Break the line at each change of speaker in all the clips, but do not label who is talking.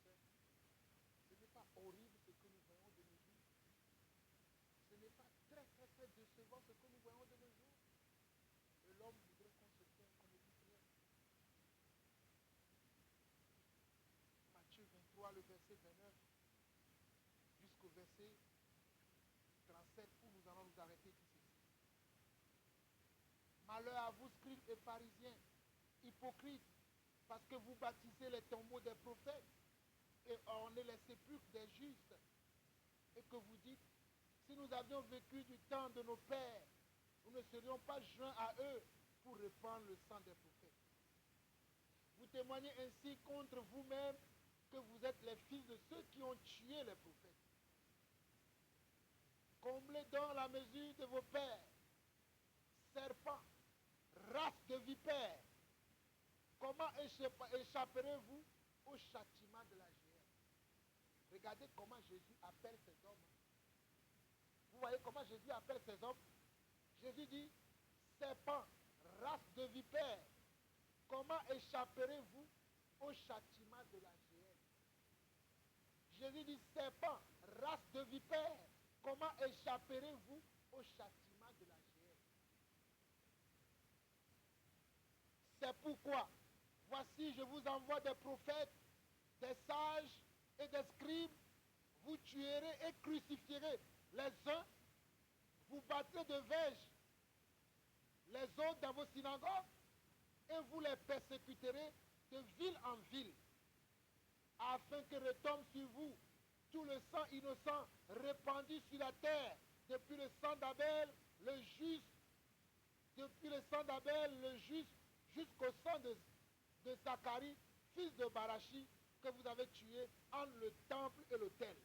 frères et sœurs, ce n'est pas horrible ce que nous voyons de nos jours. Ce n'est pas très, très, très décevant ce que nous voyons de nos jours. Et l'homme voudrait qu'on se tienne qu'on ne dise rien. Matthieu 23, le verset 29, jusqu'au verset 37, où nous allons nous arrêter, dit ceci. Malheur à vous, scribes et pharisiens, hypocrites, parce que vous baptisez les tombeaux des prophètes et ornez les sépulcres des justes, et que vous dites, si nous avions vécu du temps de nos pères, nous ne serions pas joints à eux pour répandre le sang des prophètes. Vous témoignez ainsi contre vous-même que vous êtes les fils de ceux qui ont tué les prophètes. Comblez donc la mesure de vos pères, serpents, race de vipères. Comment échapperez-vous au châtiment de la géhenne? Regardez comment Jésus appelle ces hommes. Vous voyez comment Jésus appelle ces hommes? Jésus dit, serpents, race de vipères. Comment échapperez-vous au châtiment de la géhenne? Jésus dit, serpents, race de vipères. Comment échapperez-vous au châtiment de la géhenne? C'est pourquoi, voici, je vous envoie des prophètes, des sages et des scribes. Vous tuerez et crucifierez les uns, vous battrez de verges les autres dans vos synagogues, et vous les persécuterez de ville en ville, afin que retombe sur vous tout le sang innocent répandu sur la terre, depuis le sang d'Abel, le juste, depuis le sang d'Abel, le juste, jusqu'au sang de Zacharie, fils de Barachi, que vous avez tué entre le temple et l'autel.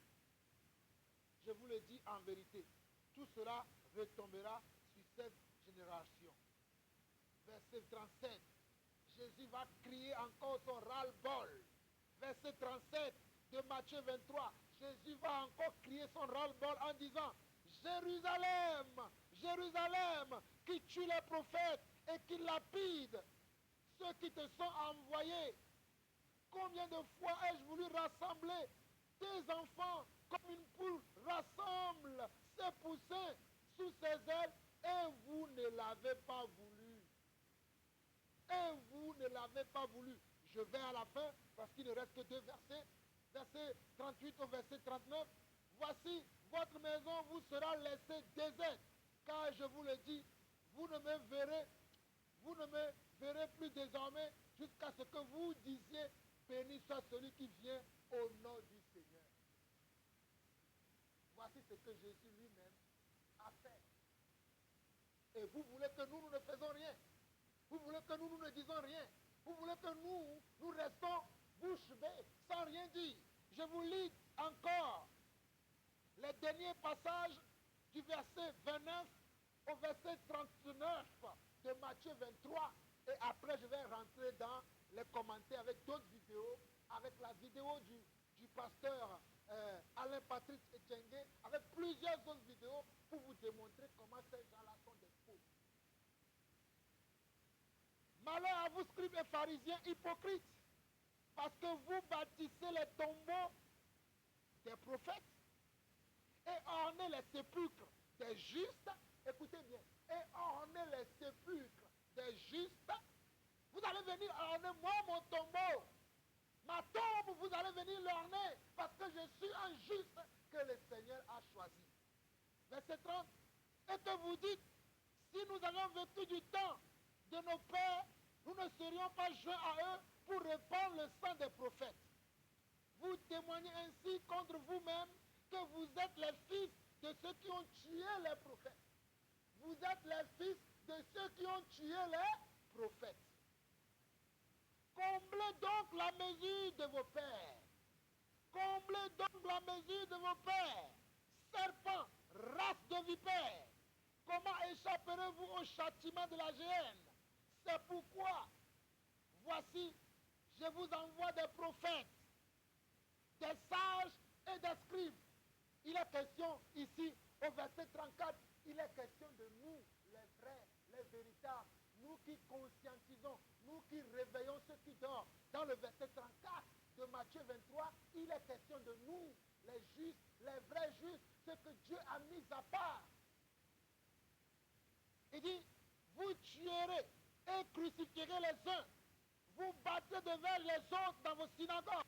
Je vous le dis en vérité, tout cela retombera sur cette génération. Verset 37, Jésus va crier encore son ras-le-bol. Verset 37 de Matthieu 23, Jésus va encore crier son ras-le-bol en disant, Jérusalem, Jérusalem, qui tue les prophètes et qui lapide ceux qui te sont envoyés. Combien de fois ai-je voulu rassembler tes enfants comme une poule rassemble ses poussins sous ses ailes, et vous ne l'avez pas voulu. Et vous ne l'avez pas voulu. Je vais à la fin parce qu'il ne reste que 2 versets. Verset 38 au verset 39. Voici, votre maison vous sera laissée déserte, car je vous le dis, vous ne me verrez plus désormais jusqu'à ce que vous disiez, béni soit celui qui vient au nom du Seigneur. Voici ce que Jésus lui-même a fait. Et vous voulez que nous ne faisons rien. Vous voulez que nous ne disons rien. Vous voulez que nous restons bouche bée, sans rien dire. Je vous lis encore les derniers passages du verset 29 au verset 39 de Matthieu 23. Et après, je vais rentrer dans les commentaires avec d'autres vidéos, avec la vidéo du pasteur Alain Patrick Etienne, avec plusieurs autres vidéos pour vous démontrer comment ces gens-là sont des faux. Malheur à vous, scribes et pharisiens hypocrites, parce que vous bâtissez les tombeaux des prophètes et ornez les sépulcres des justes. Écoutez bien, et ornez les sépulcres des justes. Vous allez venir orner moi mon tombeau. Ma tombe, vous allez venir l'orner parce que je suis un juste que le Seigneur a choisi. Verset 30. Et que vous dites, si nous avions vécu du temps de nos pères, nous ne serions pas joints à eux pour répandre le sang des prophètes. Vous témoignez ainsi contre vous-même que vous êtes les fils de ceux qui ont tué les prophètes. Vous êtes les fils de ceux qui ont tué les prophètes. Comblez donc la mesure de vos pères. Comblez donc la mesure de vos pères. Serpents, race de vipères. Comment échapperez-vous au châtiment de la géhenne? C'est pourquoi, voici, je vous envoie des prophètes, des sages et des scribes. Il est question ici, au verset 34, il est question de nous, les vrais, les véritables, nous qui conscientisons, nous qui réveillons ceux qui dorment. Dans le verset 34 de Matthieu Matthieu 23, il est question de nous, les justes, les vrais justes, ce que Dieu a mis à part. Il dit, vous tuerez et crucifierez les uns, vous battrez devant les autres dans vos synagogues,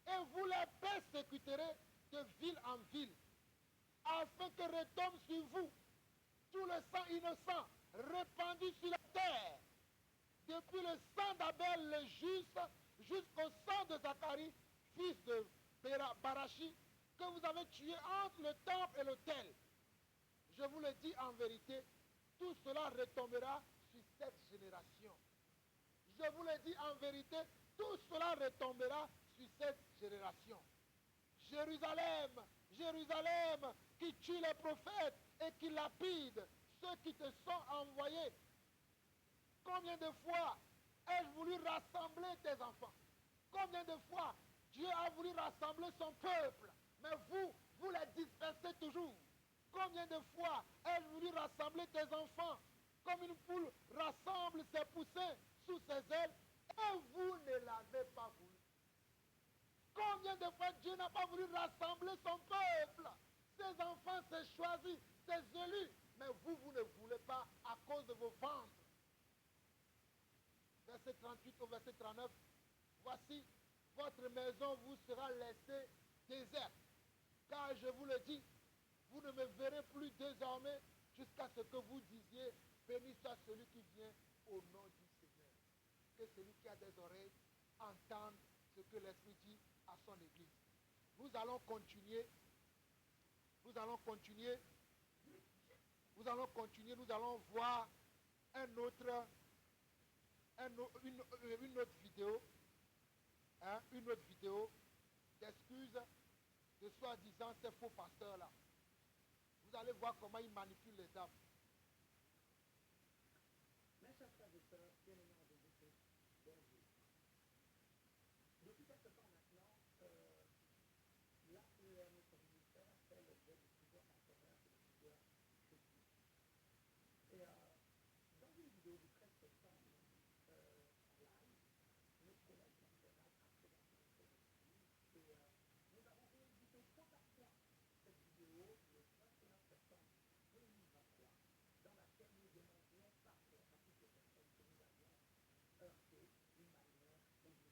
et vous les persécuterez de ville en ville, afin que retombe sur vous tout le sang innocent répandu sur la terre, depuis le sang d'Abel le juste jusqu'au sang de Zacharie, fils de Barachi, que vous avez tué entre le temple et l'autel. Je vous le dis en vérité, tout cela retombera sur cette génération. Je vous le dis en vérité, tout cela retombera sur cette génération. Jérusalem, Jérusalem, qui tue les prophètes et qui lapide ceux qui te sont envoyés. Combien de fois ai-je voulu rassembler tes enfants? Combien de fois Dieu a voulu rassembler son peuple, mais vous les dispersez toujours. Combien de fois ai-je voulu rassembler tes enfants, comme une poule rassemble ses poussins sous ses ailes, et vous ne l'avez pas voulu. Combien de fois Dieu n'a pas voulu rassembler son peuple, ses enfants, ses choisis, ses élus, mais vous ne voulez pas à cause de vos ventres. Verset 38 au verset 39, voici, votre maison vous sera laissée déserte, car je vous le dis, vous ne me verrez plus désormais jusqu'à ce que vous disiez, béni soit celui qui vient au nom du Seigneur. Que celui qui a des oreilles entende ce que l'Esprit dit à son Église. Nous allons continuer, nous allons voir une autre vidéo, une autre vidéo d'excuses de soi-disant ces faux pasteurs-là. Vous allez voir comment ils manipulent les âmes.
Mes chers frères et sœurs, bien-aimés en Jésus-Christ, bonjour. Depuis quelque temps maintenant, l'APR, notre ministère, fait l'objet de plusieurs partenaires et de plusieurs critiques. Et dans une vidéo du 13 septembre, live, notre collègue national a présenté notre église et nous avons réédité point par point cette vidéo le 21 septembre 2023, dans laquelle nous demandions pardon à toutes les personnes que nous avions heurtées d'une manière ou d'une autre.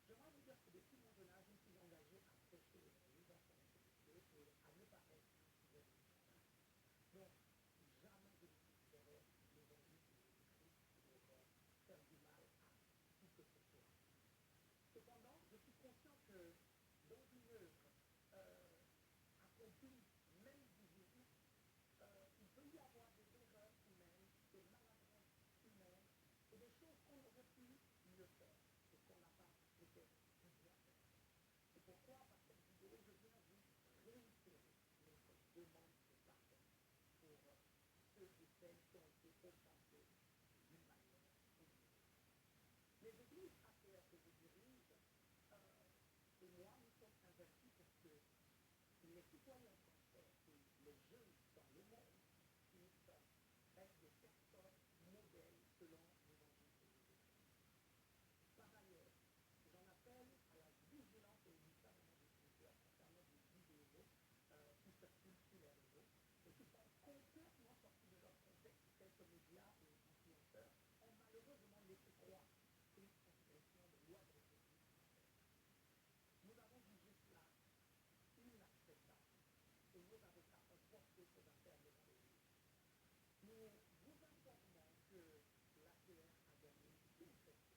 J'aimerais vous dire que depuis mon jeune âge, je me suis engagé à prêcher l'évangile dans son intégrité et à ne pas être un sujet de scandale. Donc, jamais je ne considérais l'évangile de Jésus-Christ pour faire du mal à qui que ce soit. Cependant, je suis conscient que dans une œuvre accomplie, même divine, il peut y avoir des erreurs humaines, des maladresses humaines et des choses qu'on aurait pu mieux faire et qu'on n'a pas peut-être pu bien faire. C'est pourquoi, par cette vidéo, je viens vous réitérer notre demande de pardon pour ceux et celles qui ont été offensés d'une manière ou d'une autre. Les églises APR que je dirige et moi, nous sommes investis pour que les citoyens français et les jeunes dans le monde puissent être des personnes modèles selon l'évangile de Jésus-Christ. Par ailleurs, j'en appelle à la vigilance et au discernement des Écritures concernant des vidéos qui circulent sur les réseaux et qui sont complètement sorties de leur contexte. Quelques médias et influenceurs ont malheureusement laissé croire une expression de loi de République française. Nous avons jugé cela inacceptable et nos avocats ont porté ces affaires devant les juges. Nous vous informons que l'APR a gagné une question.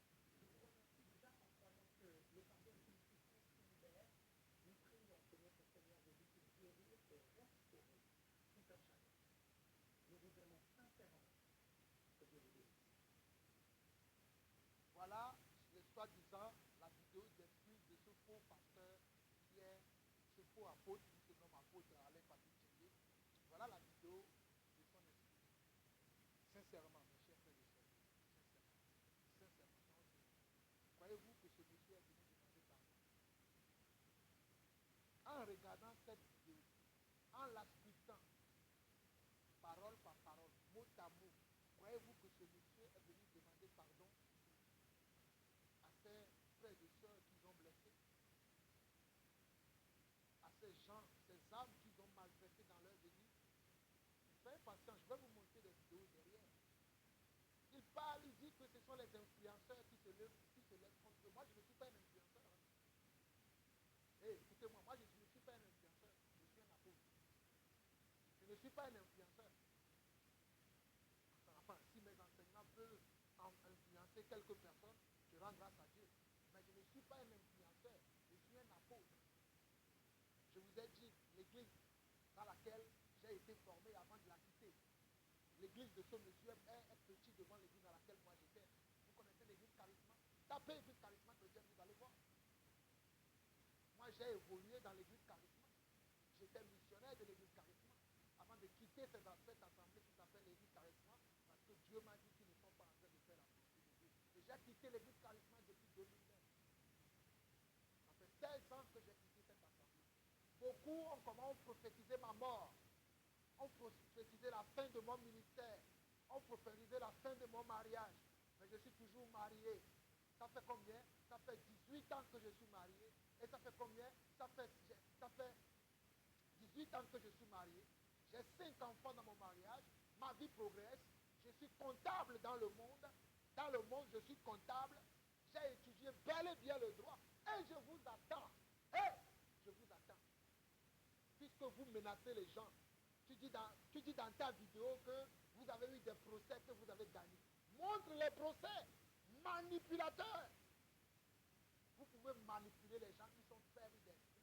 Je vous remercie déjà en croyant que le pardon est une puissance qui libère. Nous prions que notre Seigneur Jésus puisse guérir et restaurer tout un chacun. Nous vous aimons sincèrement. Que Dieu vous bénisse.
Voilà, soi-disant, la vidéo d'excuse de ce faux pasteur qui est ce faux apôtre qui se nomme apôtre Alain Patrick Tchégué. Voilà la vidéo de son excuse. Sincèrement, mes chers frères et sœurs, sincèrement, sans Dieu, croyez-vous que ce monsieur est venu demander pardon? En regardant cette vidéo, en la scrutant, parole par parole, mot à mot, croyez-vous que ce monsieur est venu demander pardon à ses ces gens, ces âmes qu'ils ont maltraitées dans leur église. Soyez patient, je vais vous montrer des vidéos derrière. Il parle, il dit que ce sont les influenceurs qui se lèvent contre eux. Moi, je ne suis pas un influenceur. Hein. Hey, écoutez-moi, moi, je ne suis pas un influenceur. Je suis un apôtre. Je ne suis pas un influenceur. Enfin, si mes enseignements peuvent influencer quelques personnes, je rends grâce à Dieu. Mais je ne suis pas un influenceur. Je suis un apôtre. Je vous ai dit, l'église dans laquelle j'ai été formé avant de la quitter. L'église de ce monsieur est petite devant l'église dans laquelle moi j'étais. Vous connaissez l'église charisma? Tapez l'église charisma chrétienne, vous allez voir. Moi j'ai évolué dans l'église charisma. J'étais missionnaire de l'église charisma avant de quitter cette assemblée qui s'appelle l'église charisma parce que Dieu m'a dit qu'ils ne sont pas en train de faire la volonté de Dieu. Et j'ai quitté l'église charisma depuis 2009. Ça fait 16 ans que j'ai quitté cette assemblée. Beaucoup ont prophétisé ma mort. On prophétisait la fin de mon ministère. On prophétisait la fin de mon mariage. Mais je suis toujours marié. Ça fait combien? Ça fait 18 ans que je suis marié. Et ça fait combien? Ça fait 18 ans que je suis marié. J'ai 5 enfants dans mon mariage. Ma vie progresse. Je suis comptable dans le monde. Dans le monde, je suis comptable. J'ai étudié bel et bien le droit. Et je vous attends. Et je vous attends. Puisque vous menacez les gens. Tu dis dans ta vidéo que vous avez eu des procès que vous avez gagnés. Montre les procès. Manipulateur. Vous pouvez manipuler les gens qui sont faibles d'esprit.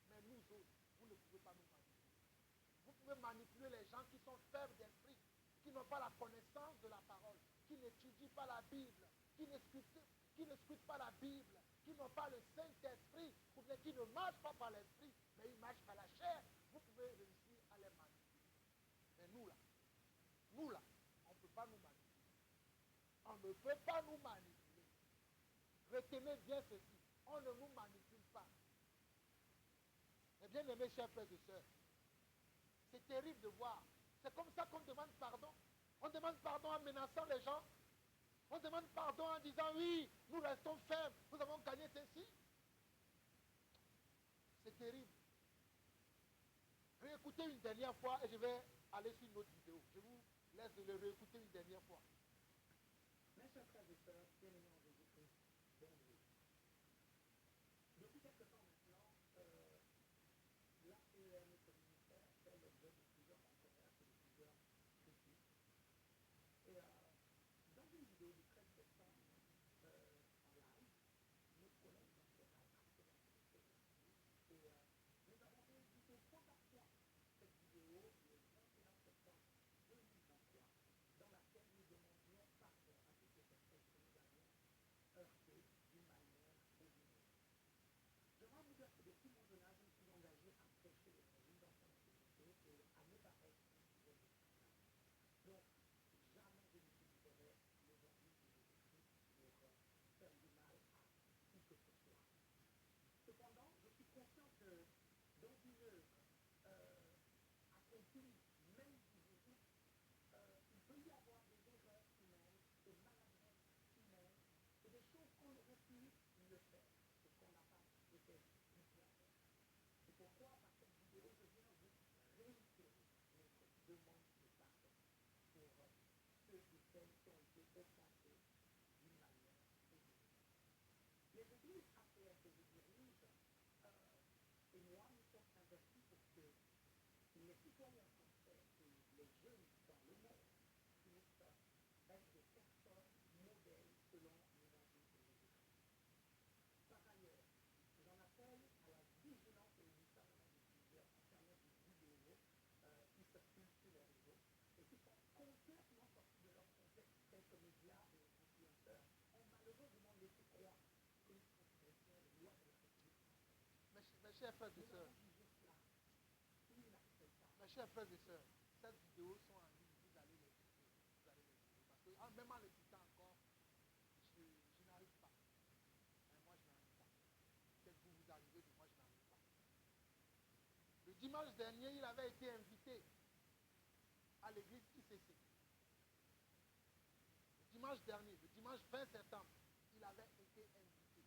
Mais nous autres, vous ne pouvez pas nous manipuler. Vous pouvez manipuler les gens qui sont faibles d'esprit, qui n'ont pas la connaissance de la parole, qui n'étudient pas la Bible, qui ne scrutent pas la Bible, qui n'ont pas le Saint-Esprit, ou bien qui ne marchent pas par l'esprit, mais ils marchent par la chair. Vous pouvez réussir à les manipuler. Mais nous là, on ne peut pas nous manipuler. On ne peut pas nous manipuler. Retenez bien ceci. On ne nous manipule pas. Mais bien aimés chers frères et sœurs, c'est terrible de voir. C'est comme ça qu'on demande pardon. On demande pardon en menaçant les gens. On demande pardon en disant oui, nous restons fermes, nous avons gagné ceci. C'est terrible. Réécoutez une dernière fois et je vais aller sur une autre vidéo. Je vous laisse le réécouter une dernière fois.
Mes chers frères et sœurs, bien-aimés en Jésus-Christ, bonjour. Depuis quelque temps maintenant, l'APEM et son ministère fait l'objet de plusieurs controverses et de plusieurs critiques. Et dans une vidéo du 13 septembre en live, notre collègue pastoral a fait la ministère et nous avons réédité point par point cette vidéo le 21 septembre 2023 dans laquelle nous demandions pardon à toutes les personnes que nous avions heurtées d'une manière ou d'une autre. Je dois vous dire que depuis mon jeune âge, je me suis engagé à prêcher l'évangile dans son intégrité et à me battre un sujet de scandale. Donc, jamais je ne utiliserai l'évangile de Jésus-Christ pour faire du mal à qui que ce soit. Cependant, je suis conscient que dans une œuvre accomplie, même physiquement, il peut y avoir des erreurs humaines, des maladresses humaines et des choses qu'on aurait pu mieux faire et qu'on n'a pas peut-être bien faire. C'est pourquoi, par cette vidéo, je viens vous réitérer notre demande de pardon pour ceux et celles qui ont été offensés d'une manière ou d'une autre. Les églises APR que je dirige et moi, nous sommes investis pour que les citoyens français et les jeunes dans le monde puissent être des personnes modèles selon l'évangile de Jésus-Christ. Par ailleurs, j'en appelle à la vigilance, et dit ça dans la diffusion concernant des vidéos qui circulent sur les réseaux et qui sont complètement sorties de leur contexte. Quelques médias et influenceurs ont malheureusement laissé croire que nous transgressions les lois de la République française.
Mes chers frères et
Nous
sœurs,
avons jugé cela inacceptable.
mes chers frères et sœurs, ces vidéos sont en ligne, vous allez les trouver. Vous allez les trouver. Parce que même en les citant encore, je n'arrive pas. Mais moi, je n'arrive pas. Peut-être que vous arrivez, mais moi, je n'arrive pas. Le dimanche dernier, il avait été invité à l'église ICC. Le dimanche dernier, le dimanche 20 septembre, il avait été invité.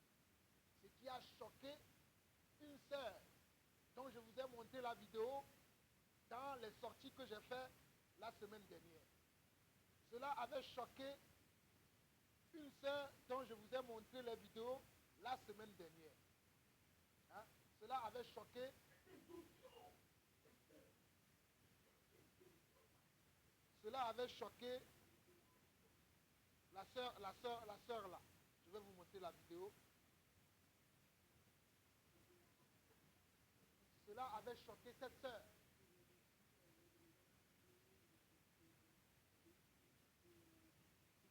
Ce qui a choqué une sœur dont je vous ai montré la vidéo dans les sorties que j'ai faites la semaine dernière. Cela avait choqué une sœur dont je vous ai montré les vidéos la semaine dernière. Hein? Cela avait choqué la sœur là. Je vais vous montrer la vidéo. Cela avait choqué cette sœur.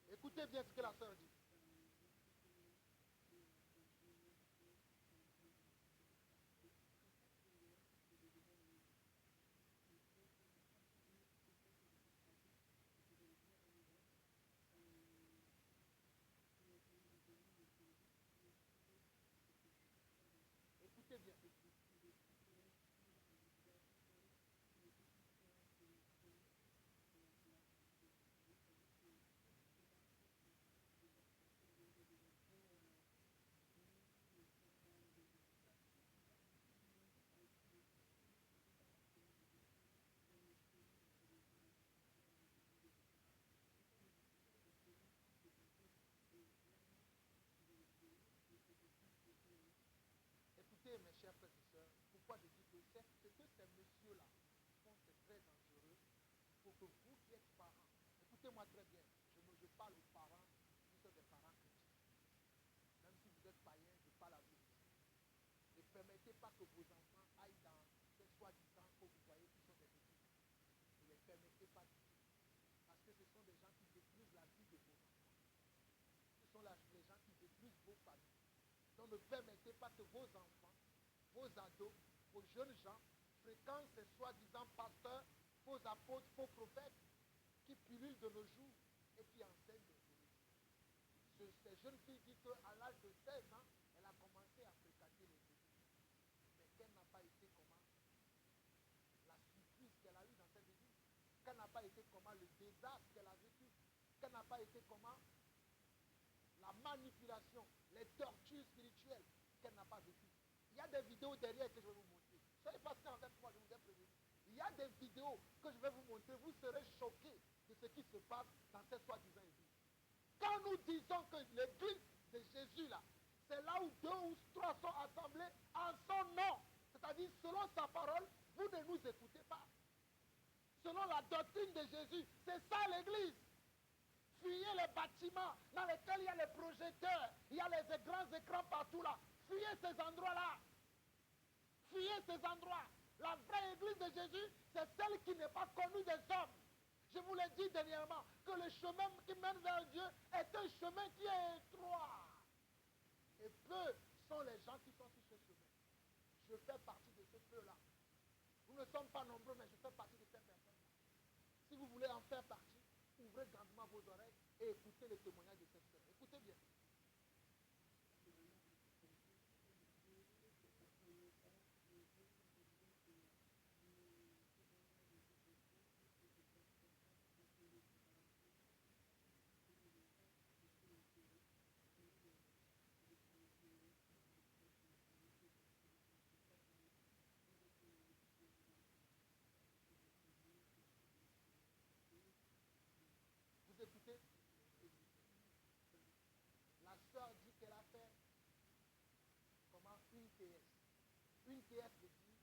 Écoutez bien ce que la sœur dit. Écoutez bien. Écoutez, mes chers frères et sœurs, pourquoi je dis que c'est que ces messieurs-là font, c'est très dangereux pour que vous qui êtes parents, écoutez-moi très bien, je parle aux parents qui sont des parents chrétiens. Même si vous êtes païens, je parle à vous aussi. Ne permettez pas que vos enfants aillent dans ces soi-disant que vous voyez qui sont des églises. Ne les permettez pas du tout. Parce que ce sont des gens qui détruisent la vie de vos enfants. Ce sont les gens qui détruisent vos familles. Donc ne permettez pas que vos enfants, vos ados, vos jeunes gens fréquentent ces soi-disant pasteurs, faux apôtres, faux prophètes qui pullulent de nos jours et qui enseignent de nos jours. Cette jeune fille dit qu'à l'âge de 16 ans, elle a commencé à fréquenter les églises. Mais quelle n'a pas été comment la surprise qu'elle a eue dans cette église? Quel n'a pas été comment le désastre qu'elle a vécu? Quel n'a pas été comment la manipulation, les tortures spirituelles qu'elle n'a pas vécues? Il y a des vidéos derrière que je vais vous montrer. Soyez patients avec moi, je vous ai prévenu. Il y a des vidéos que je vais vous montrer. Vous serez choqués de ce qui se passe dans ces soi-disant églises. Quand nous disons que l'église de Jésus là, c'est là où 2 ou 3 sont assemblés en son nom, c'est-à-dire selon sa parole, vous ne nous écoutez pas. Selon la doctrine de Jésus, c'est ça l'église. Fuyez les bâtiments dans lesquels il y a les projecteurs, il y a les grands écrans partout là. Fuyez ces endroits-là. Fuyez ces endroits. La vraie église de Jésus, c'est celle qui n'est pas connue des hommes. Je vous l'ai dit dernièrement, que le chemin qui mène vers Dieu est un chemin qui est étroit. Et peu sont les gens qui sont sur ce chemin. Je fais partie de ce peu-là. Nous ne sommes pas nombreux, mais je fais partie de ces personnes-là. Si vous voulez en faire partie, ouvrez grandement vos oreilles et écoutez le témoignage de cette sœur. Écoutez bien. Vous écoutez? La sœur dit qu'elle a fait comment une TS. Une TS veut dire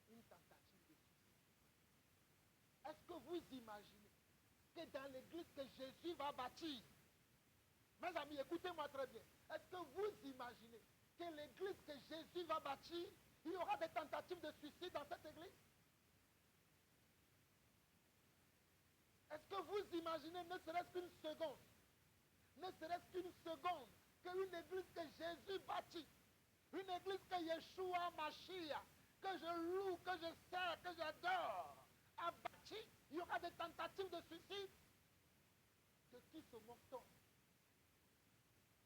une tentative de suicide. Est-ce que vous imaginez que dans l'église que Jésus va bâtir, mes amis, écoutez-moi très bien, est-ce que vous imaginez que l'église que Jésus va bâtir, il y aura des tentatives de suicide dans cette église? Est-ce que vous imaginez, ne serait-ce qu'une seconde, qu'une église que Jésus bâtit, une église que Yeshua Mashiach, que je loue, que je sers, que j'adore, a bâti, il y aura des tentatives de suicide? De qui se moque-t-on?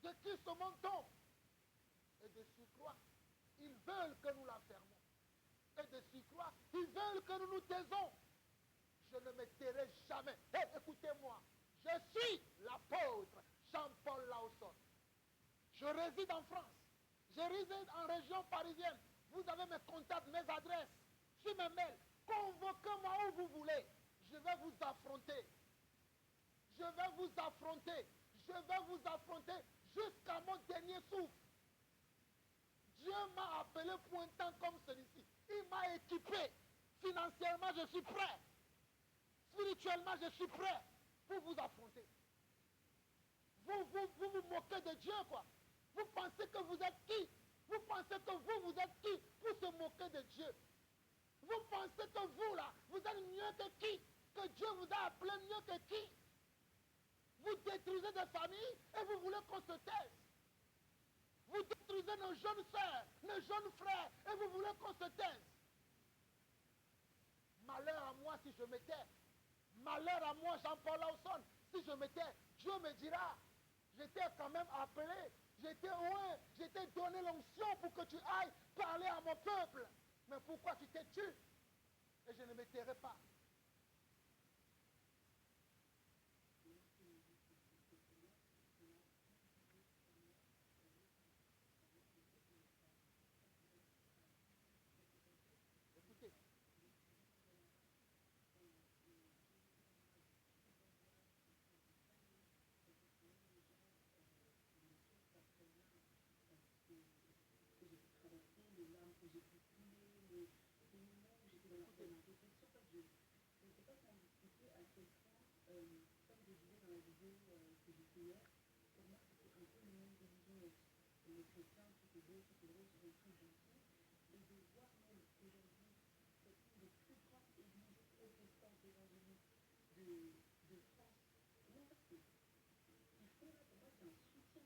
De qui se moque-t-on? Et de surcroît, ils veulent que nous la fermons. Et de surcroît, ils veulent que nous nous taisons. Je ne me tairai jamais. Hey, écoutez-moi, je suis l'apôtre Jean-Paul Laosson. Je réside en France. Je réside en région parisienne. Vous avez mes contacts, mes adresses, sur mes mails. Convoquez-moi où vous voulez. Je vais vous affronter. Je vais vous affronter. Je vais vous affronter jusqu'à mon dernier souffle. Dieu m'a appelé pour un temps comme celui-ci. Il m'a équipé. Financièrement, je suis prêt. Spirituellement, je suis prêt pour vous affronter. Vous vous moquez de Dieu, quoi. Vous pensez que vous êtes qui? Vous pensez que vous êtes qui pour se moquer de Dieu? Vous pensez que vous, là, vous êtes mieux que qui? Que Dieu vous a appelé mieux que qui? Vous détruisez des familles et vous voulez qu'on se taise. Vous détruisez nos jeunes sœurs, nos jeunes frères et vous voulez qu'on se taise. Malheur à moi si je me tais. Malheur à moi, Jean-Paul Lawson, si je me tais. Dieu me dira, j'étais quand même appelé, j'étais oué, j'étais donné l'onction pour que tu ailles parler à mon peuple. Mais pourquoi tu t'es tué? Et je ne me tairai pas. Écoutez.
Comme je disais dans la vidéo que j'ai fait hier, pour moi c'était un peu une religion. Les chrétiens, tout est beau, tout est rose, tout est tout gentil. Et de voir même aujourd'hui cette une des plus grandes églises protestantes évangéliques de France, non parce que ce qu'ils font là, pour moi c'est un soutien.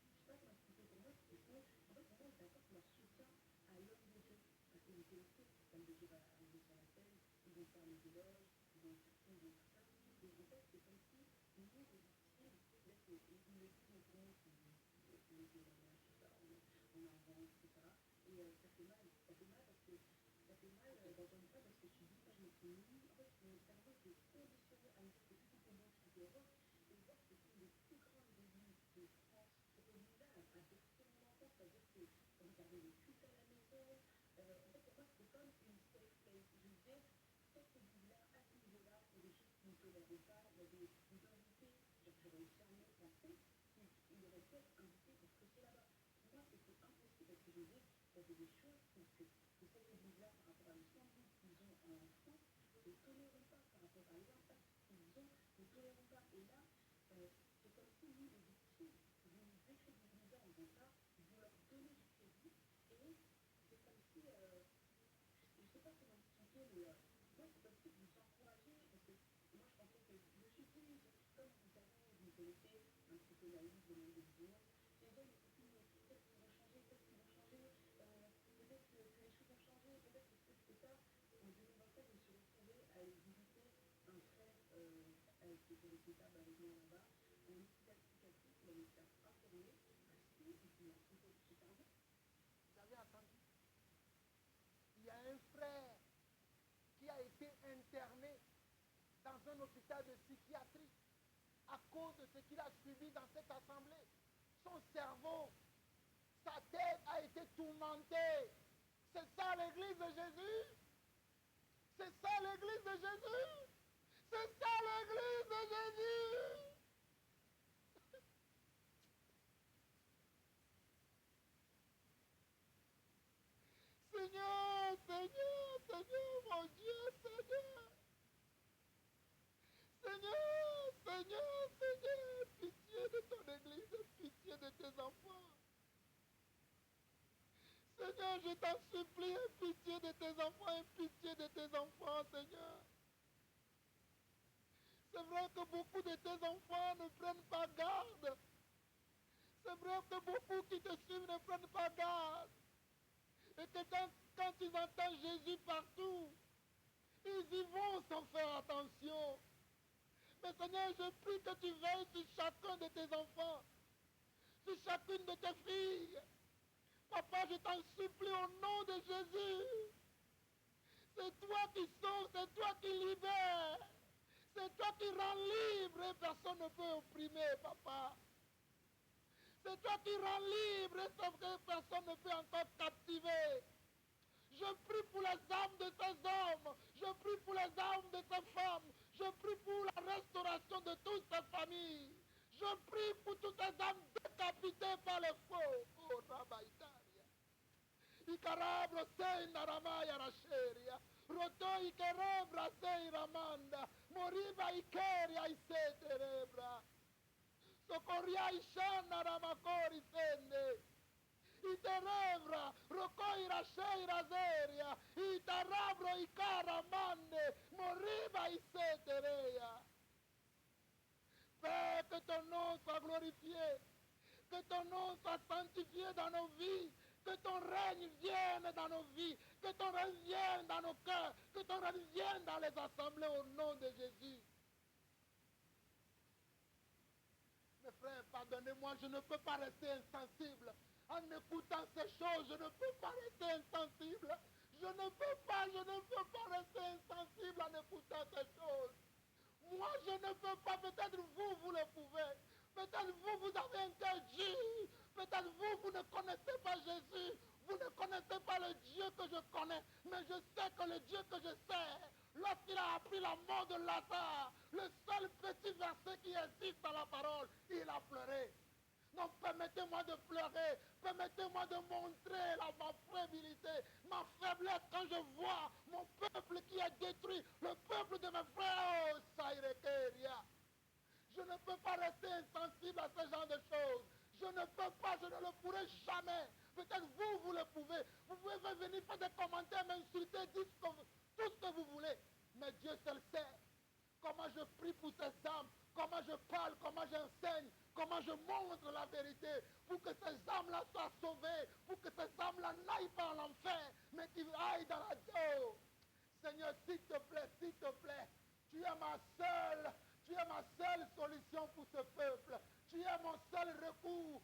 Je ne sais pas comment expliquer, pour moi ce qu'ils font, en fait pour moi ils apportent leur soutien à l'homme de Dieu. Parce que vous connaissez, l'homme de Dieu va arriver sur la scène, ils vont faire les éloges, ils vont faire tout, ils vont faire ça. Et en fait, c'est comme si nous, les victimes, peut-être qu'ils le disent pour nous, qui nous dit, tout ça, on avance, etc. Et ça fait mal parce que ça fait mal d'entendre ça parce que tu dis, moi je me suis mis, en fait, mon cerveau s'est conditionné à me dire que tout était bon, tout était rose, et voir que c'est une des plus grandes églises de France. Cette église-là a bercé mon enfance, c'est-à-dire que quand vous avez les cultes à la maison, en fait, pour moi, c'était comme une safe place. Je disais, cette église-là, à ce niveau-là, il y a des choses qui ne toléraient pas, il y a des invités, j'aurais jamais pensé qu'il aurait pu être invité pour prêcher là-bas. Pour moi, c'était impossible parce que je disais, il y avait des choses que cette église-là, par rapport à l'ensemble qu'ils ont en France, ne tolérons pas par rapport à l'impact qu'ils ont, ne tolérons pas. Et là, c'est comme si nous, les victimes, vous décrédibilisez en faisant ça, vous leur donnez du crédit, et c'est comme si, je ne sais pas comment expliquer, mais moi, c'est comme si vous encouragez, parce que moi, je pensais que je suis plus, comme vous savez, vous me connaissez, un petit peu naïve de mon vision. Les gens me disent, mais peut-être qu'ils vont changer, peut-être qu'ils vont changer, peut-être que les choses vont changer, peut-être que c'est ça. En 2027, je me suis retrouvée à aller visiter un frère qui était responsable avec moi là-bas, en hôpital psychiatrique, il allait se faire informer, parce qu'il m'a trouvé super bien.
Vous avez entendu? Il y a un frère qui a été interné dans un hôpital de psychiatrie à cause de ce qu'il a subi dans cette assemblée. Son cerveau, sa tête a été tourmentée. C'est ça l'église de Jésus? C'est ça l'église de Jésus? C'est ça l'église de Jésus? Seigneur, Seigneur, Seigneur, mon Dieu, Seigneur. Seigneur, Seigneur, Seigneur, pitié de ton église, pitié de tes enfants. Seigneur, je t'en supplie, pitié de tes enfants, pitié de tes enfants, Seigneur. C'est vrai que beaucoup de tes enfants ne prennent pas garde. C'est vrai que beaucoup qui te suivent ne prennent pas garde. Et que quand ils entendent Jésus partout, ils y vont sans faire attention. Mais Seigneur, je prie que tu veilles sur chacun de tes enfants, sur chacune de tes filles. Papa, je t'en supplie au nom de Jésus. C'est toi qui sauves, c'est toi qui libères. C'est toi qui rends libre et personne ne peut opprimer, papa. C'est toi qui rends libre et sauf que personne ne peut encore captiver. Je prie pour les âmes de ces hommes. Je prie pour les âmes de ces femmes. Je prie pour la restauration de toutes ces familles. Je prie pour toutes ces âmes décapitées par le feu. Oh, Rabaïtaria. Icarabro sei naramaya rasheria. Roto ikerebra sei ramanda. Moriba ikeria iseterebra. Socorria ishana ramakori sende. Iterebra, rocoira cheira zeria, itarabro icara mande, moriba y seterea. Père, que ton nom soit glorifié, que ton nom soit sanctifié dans nos vies, que ton règne vienne dans nos vies, que ton règne vienne dans nos cœurs, que ton règne vienne dans les assemblées au nom de Jésus. Mes frères, pardonnez-moi, je ne peux pas rester insensible. En écoutant ces choses, je ne peux pas rester insensible. Je ne peux pas rester insensible en écoutant ces choses. Moi, je ne peux pas, peut-être vous, vous le pouvez. Peut-être vous, vous avez un cœur dur. Peut-être vous, vous ne connaissez pas Jésus. Vous ne connaissez pas le Dieu que je connais. Mais je sais que le Dieu que je sais, lorsqu'il a appris la mort de Lazare, le seul petit verset qui existe dans la parole, il a pleuré. Donc permettez-moi de pleurer, permettez-moi de montrer ma faiblité, ma faiblesse quand je vois mon peuple qui est détruit, le peuple de mes frères, oh, Sairekeria. Je ne peux pas rester insensible à ce genre de choses. Je ne peux pas, je ne le pourrai jamais. Peut-être vous, vous le pouvez. Vous pouvez venir faire des commentaires, m'insulter, dire tout ce que vous voulez. Mais Dieu seul sait comment je prie pour ces âmes, comment je parle, comment j'enseigne, comment je montre la vérité, pour que ces âmes-là soient sauvées, pour que ces âmes-là n'aillent pas en enfer, mais qu'ils aillent dans la Dieu. Seigneur, s'il te plaît, tu es ma seule solution pour ce peuple. Tu es mon seul recours,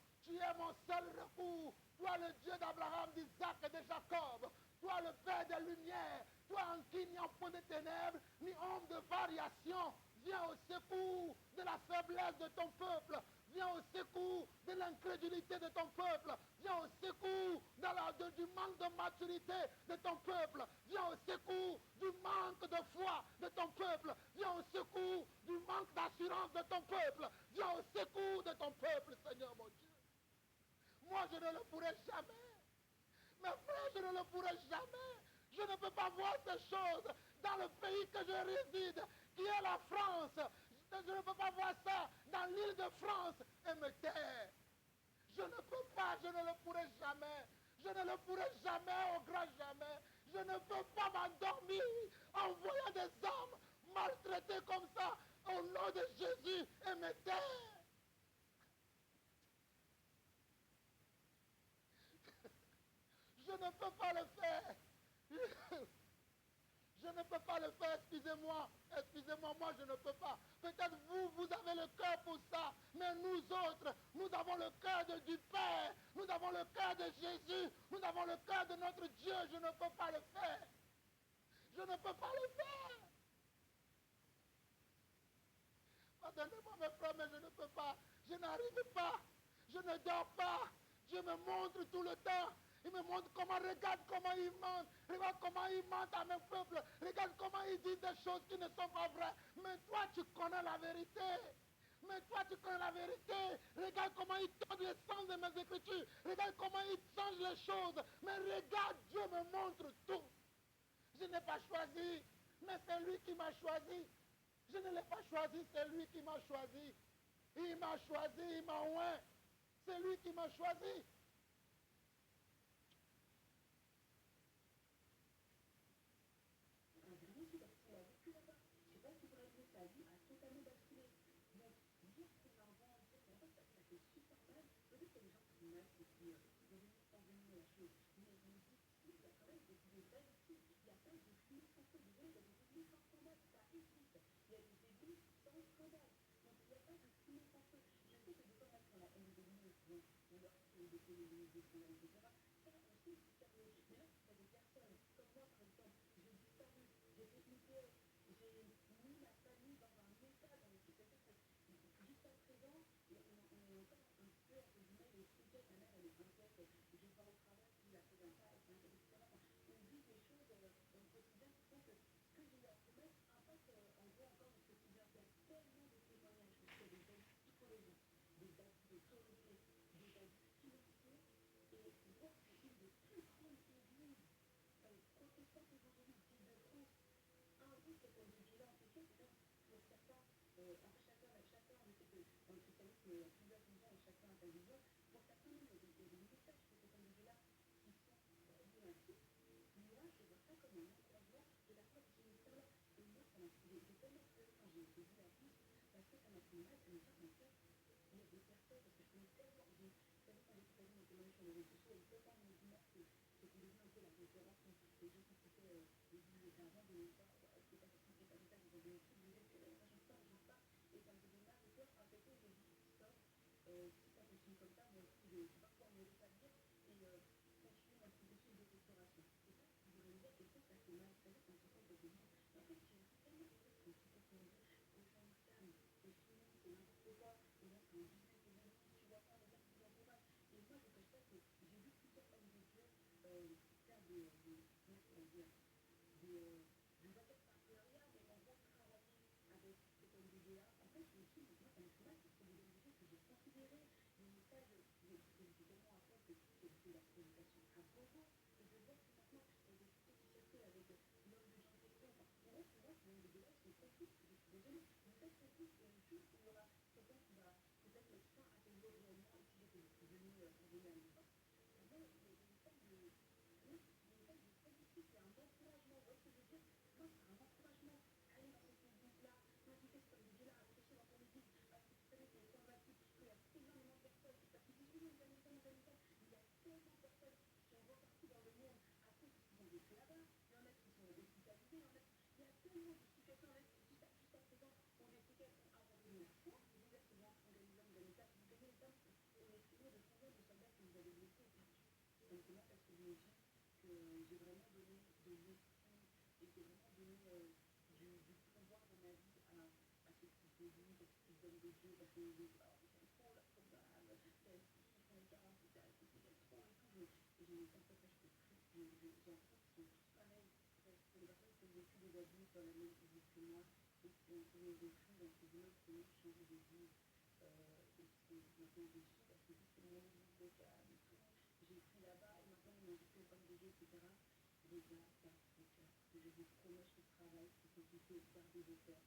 Toi le Dieu d'Abraham, d'Isaac et de Jacob. Toi le Père des lumières, toi en qui il n'y a point de ténèbres, ni ombre de variation. Viens au secours de la faiblesse de ton peuple. Viens au secours de l'incrédulité de ton peuple. Viens au secours du manque de maturité de ton peuple. Viens au secours du manque de foi de ton peuple. Viens au secours du manque d'assurance de ton peuple. Viens au secours de ton peuple, Seigneur mon Dieu. Moi, je ne le pourrai jamais. Mes frères, je ne le pourrai jamais. Je ne peux pas voir ces choses dans le pays que je réside, qui est la France. Je ne peux pas voir ça dans l'île de France et me taire. Je ne peux pas, je ne le pourrai jamais. Je ne le pourrai jamais, au grand jamais. Je ne peux pas m'endormir en voyant des hommes maltraités comme ça au nom de Jésus et me taire. Je ne peux pas le faire. Je ne peux pas le faire, excusez-moi, moi je ne peux pas. Peut-être vous avez le cœur pour ça, mais nous autres, nous avons le cœur du Père, nous avons le cœur de Jésus, nous avons le cœur de notre Dieu, je ne peux pas le faire. Je ne peux pas le faire. Pardonnez-moi mes frères, mais je ne peux pas, je n'arrive pas, je ne dors pas, Dieu me montre tout le temps. Il me montre regarde comment il ment, regarde comment il ment à mon peuple, regarde comment il dit des choses qui ne sont pas vraies. Mais toi, tu connais la vérité. Regarde comment il donne le sens de mes écritures. Regarde comment il change les choses. Mais regarde, Dieu me montre tout. Je n'ai pas choisi, mais c'est lui qui m'a choisi. Je ne l'ai pas choisi, c'est lui qui m'a choisi. Il m'a choisi, il m'a oint. C'est lui qui m'a choisi.
ce point de vue-là, en fait, peut-être pour certains, après chacun, je sais que dans le christianisme, il y a plusieurs visions et chacun a sa vision. Pour certains, même, il y a des messages de ce point de vue-là qui sont négatifs. Moi, je vois ça comme un encouragement de la part de ce ministère-là. Et moi, j'ai tellement pleuré quand j'ai vu la liste, parce que ça m'a fait mal, ça m'a fait en fait, il y a des personnes, parce que je connais tellement, vous savez, quand j'ai partagé mon témoignage sur les réseaux sociaux, il y a tellement de mouvements que c'était devenu un peu la référence, où les gens qui écoutaient les vidéos étaient avant de me dire, ouais, c'est pas possible, c'est pas ça, ils ont donné tout, ils disaient, j'ose pas, et ça me faisait mal au cœur, à un point où j'ai dit, stop, si ça continue comme ça, moi aussi, je ne vais pas pouvoir me rétablir, et continuer mon processus de restauration. Et ça, vous allez me dire, et ça fait mal, vous savez, quand on se sent quelque chose. En fait, j'ai aussi tellement de choses qui me font comment dire, cochon, Sam, c'est fini, c'est n'importe quoi, et là, c'est un business de vie, tu vois pas, les gens qui vous encouragent. Et moi, je ne cache pas que j'ai vu plusieurs hommes de Dieu faire comment je pourrais dire, je ne vais pas dire partenariat, mais en gros, travailler avec cet homme de Dieu-là. En fait, je me suis dit, moi, ça me fait mal parce que c'est des hommes de Dieu que j'ai considérés, les messages, j'étais tellement à fond que j'ai fait la prédication à gogo. Et de voir que maintenant, il y a des photos qui circulent avec l'homme de Jean Tesson. Enfin, pour moi, ces hommes de Dieu-là, ils sont complices. Je suis désolée. Vous faites complice et un jour, il y aura quelqu'un qui va peut-être mettre fin à tes jours réellement et si j'étais venue à l'époque. Pour moi, les messages de. Pour moi, les messages de prédication, c'est un encouragement. Vous voyez ce que je veux dire? Moi, c'est un encouragement. Allez dans cette église-là, invitez cet homme de Dieu-là, invitez ceux dans ton église, parce que tu connais qu'il est convaincu, qu'il y a énormément de personnes, parce qu'ils disent oui, on gagne ça, on gagne ça. Il y a tellement de personnes qui sont reparties dans le monde à cause de ce qu'ils ont vécu là-bas. Il y en a qui sont hospitalisés, il y a tellement de situations, il y en a qui jusqu'à présent ont décidé ont abandonné la foi. Ils disent c'est bon, on gagne ça, on gagne ça. Vous gagnez les hommes, on est estimé de combien de soldats que vous avez blessés et perdus. Donc moi, parce que je me dis que j'ai vraiment donné de l'estime et j'ai vraiment donné du pouvoir dans ma vie à ce type d'église, à ce type d'homme de Dieu, parce que je dis, oh, j'aime trop leur programme, j'aime ils font les 48 heures, j'aime trop et tout. Et j'ai dit, en fait, là, je peux plus. J'ai l'impression qu'ils sont tous pareils. C'est des personnes qui ont vécu des adultes dans la même église que moi et qui ont vécu, entre guillemets, qui ont changé d'église et qui sont maintenant déçus parce que c'est mon église locale et tout. J'ai pris là-bas et maintenant ils m'ont dit que homme de Dieu, etc. Les gars, ça au cœur. Je vous promets, je travaille pour que vous puissiez garder vos cœurs.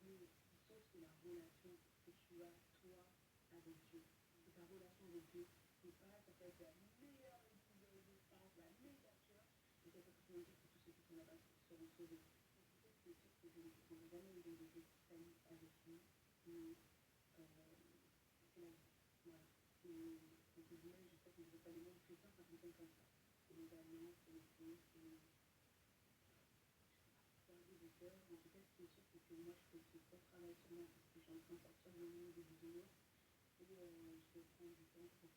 Mais ce qui sauve, c'est la relation que tu as, toi, avec Dieu. C'est ta relation avec Dieu. C'est pas, ça peut être la meilleure église de France, la meilleure, tu vois. Et c'est pas que je veux dire que tous ceux qui sont là-bas seront sauvés. Mais peut-être que ceux qui n'ont jamais eu de Dieu qui s'allie avec lui, mais c'est la vie. Voilà. C'est, entre guillemets, je sais que je ne veux pas les mots chrétiens, ça fonctionne comme ça. C'est les alliances, c'est les choses, c'est garder vos cœurs. En tout cas, ce qui est sûr, c'est que moi, je fais ce gros travail sur moi parce que je suis en train de sortir de mon de business et je vais prendre du temps pour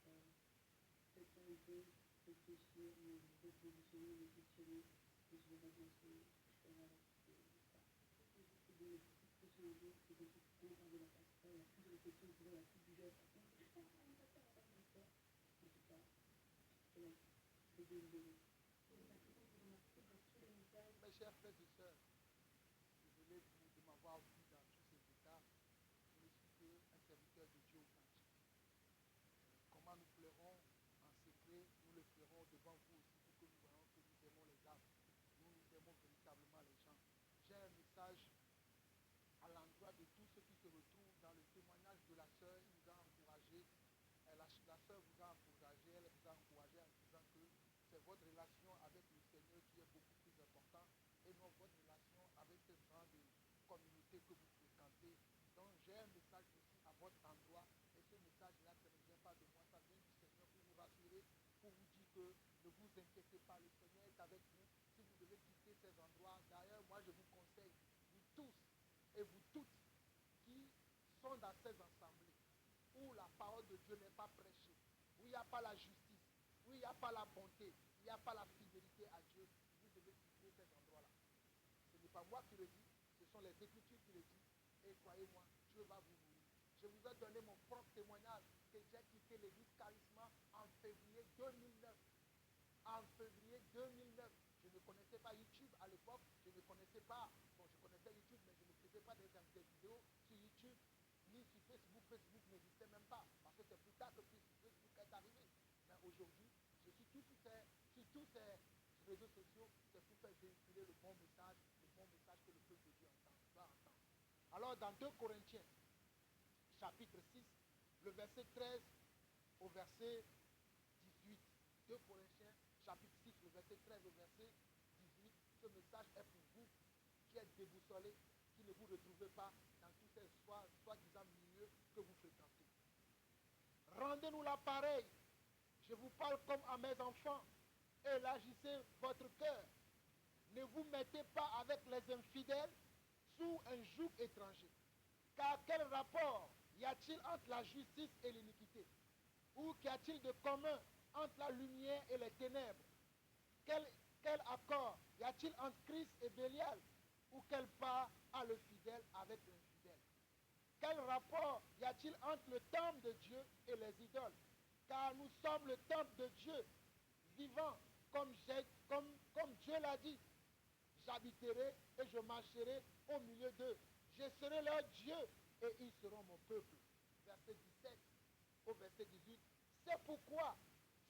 peut-être faire une pause, réfléchir, me repositionner, me questionner et je vais repenser ce que je ferai avec ça. C'est juste de donner beaucoup de pression à Dieu et d'ensuite on part de la place. Il n'y a plus de réflexion, il n'y a plus de budget. On va pas faire, on va pas faire. En tout cas, c'est la vie. Que Dieu vous bénisse. Merci beaucoup, vous remercie pour tous les messages.
Mes chers frères et sœurs, désolé de m'avoir vu dans tous ces états. Je ne suis qu'un serviteur de Dieu authentique. Comment nous pleurons en secret, nous le ferons devant vous aussi pour que nous voyons que nous aimons les âmes. Nous aimons véritablement les gens. J'ai un message à l'endroit de tous ceux qui se retrouvent dans le témoignage de la sœur. Il nous a encouragé. La sœur vous a encouragé. Elle vous a encouragé en disant que c'est votre relation avec le Seigneur qui est beaucoup plus importante et non votre relation avec ce genre de communauté que vous fréquentez. Donc j'ai un message aussi à votre endroit et ce message-là, ça ne vient pas de moi, ça vient du Seigneur pour vous rassurer, pour vous dire que ne vous inquiétez pas, le Seigneur est avec vous. Si vous devez quitter ces endroits, d'ailleurs, moi je vous conseille, vous tous et vous toutes qui sont dans ces assemblées où la parole de Dieu n'est pas prêchée, où il n'y a pas la justice, où il n'y a pas la bonté, il n'y a pas la fidélité à Dieu, vous devez quitter ces endroits-là. Ce n'est pas moi qui le dis, ce sont les Écritures qui le disent. Et croyez-moi, Dieu va vous nourrir. Je vous ai donné mon propre témoignage que j'ai quitté l'église Charisma en février 2009. En février 2009, je ne connaissais pas YouTube à l'époque, je ne connaissais pas, bon je connaissais YouTube, mais je ne faisais pas des vidéos sur YouTube, ni sur Facebook. Facebook n'existait même pas, parce que c'est plus tard que Facebook est arrivé. Mais aujourd'hui, je suis sur tous ces réseaux sociaux, c'est pour faire véhiculer le bon message que le peuple de Alors dans 2 Corinthiens, chapitre 6, le verset 13 au verset 18. 2 Corinthiens, chapitre 6, le verset 13 au verset 18. Ce message est pour vous qui êtes déboussolés, qui ne vous retrouvez pas dans tous ces soi-disant milieux que vous fréquentez. Rendez-nous l'appareil. Je vous parle comme à mes enfants. Élargissez votre cœur. Ne vous mettez pas avec les infidèles sous un joug étranger. Car quel rapport y a-t-il entre la justice et l'iniquité? Ou qu'y a-t-il de commun entre la lumière et les ténèbres? Quel accord y a-t-il entre Christ et Bélial? Ou quelle part a le fidèle avec l'infidèle? Quel rapport y a-t-il entre le temple de Dieu et les idoles? Car nous sommes le temple de Dieu, vivant, comme Dieu l'a dit. J'habiterai et je marcherai au milieu d'eux. Je serai leur Dieu et ils seront mon peuple. Verset 17 au verset 18. C'est pourquoi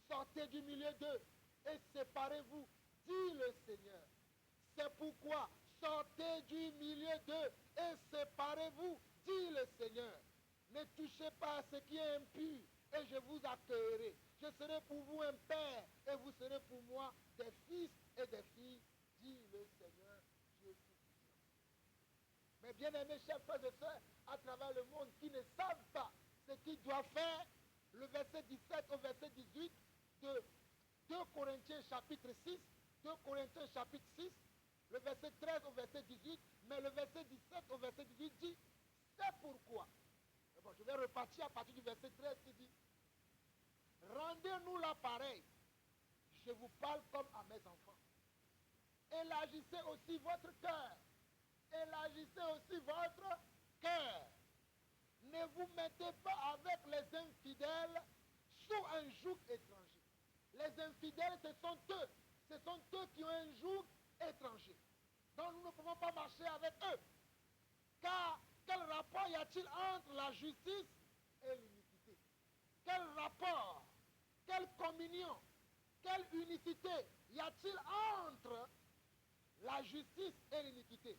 sortez du milieu d'eux et séparez-vous, dit le Seigneur. C'est pourquoi sortez du milieu d'eux et séparez-vous, dit le Seigneur. Ne touchez pas à ce qui est impur et je vous accueillerai. Je serai pour vous un père et vous serez pour moi des fils et des filles, dit le Seigneur Dieu Tout-Puissant. Mes bien-aimés chers frères et sœurs, à travers le monde qui ne savent pas ce qu'ils doivent faire, le verset 17 au verset 18 de 2 Corinthiens chapitre 6, 2 Corinthiens chapitre 6, le verset 13 au verset 18, mais le verset 17 au verset 18 dit, c'est pourquoi. Et bon, je vais repartir à partir du verset 13 qui dit, rendez-nous l'appareil, je vous parle comme à mes enfants. Élargissez aussi votre cœur. Élargissez aussi votre cœur. Ne vous mettez pas avec les infidèles sous un joug étranger. Les infidèles, ce sont eux. Ce sont eux qui ont un joug étranger. Donc nous ne pouvons pas marcher avec eux. Car quel rapport y a-t-il entre la justice et l'iniquité? Quel rapport, quelle communion, quelle unicité y a-t-il entre la justice et l'iniquité?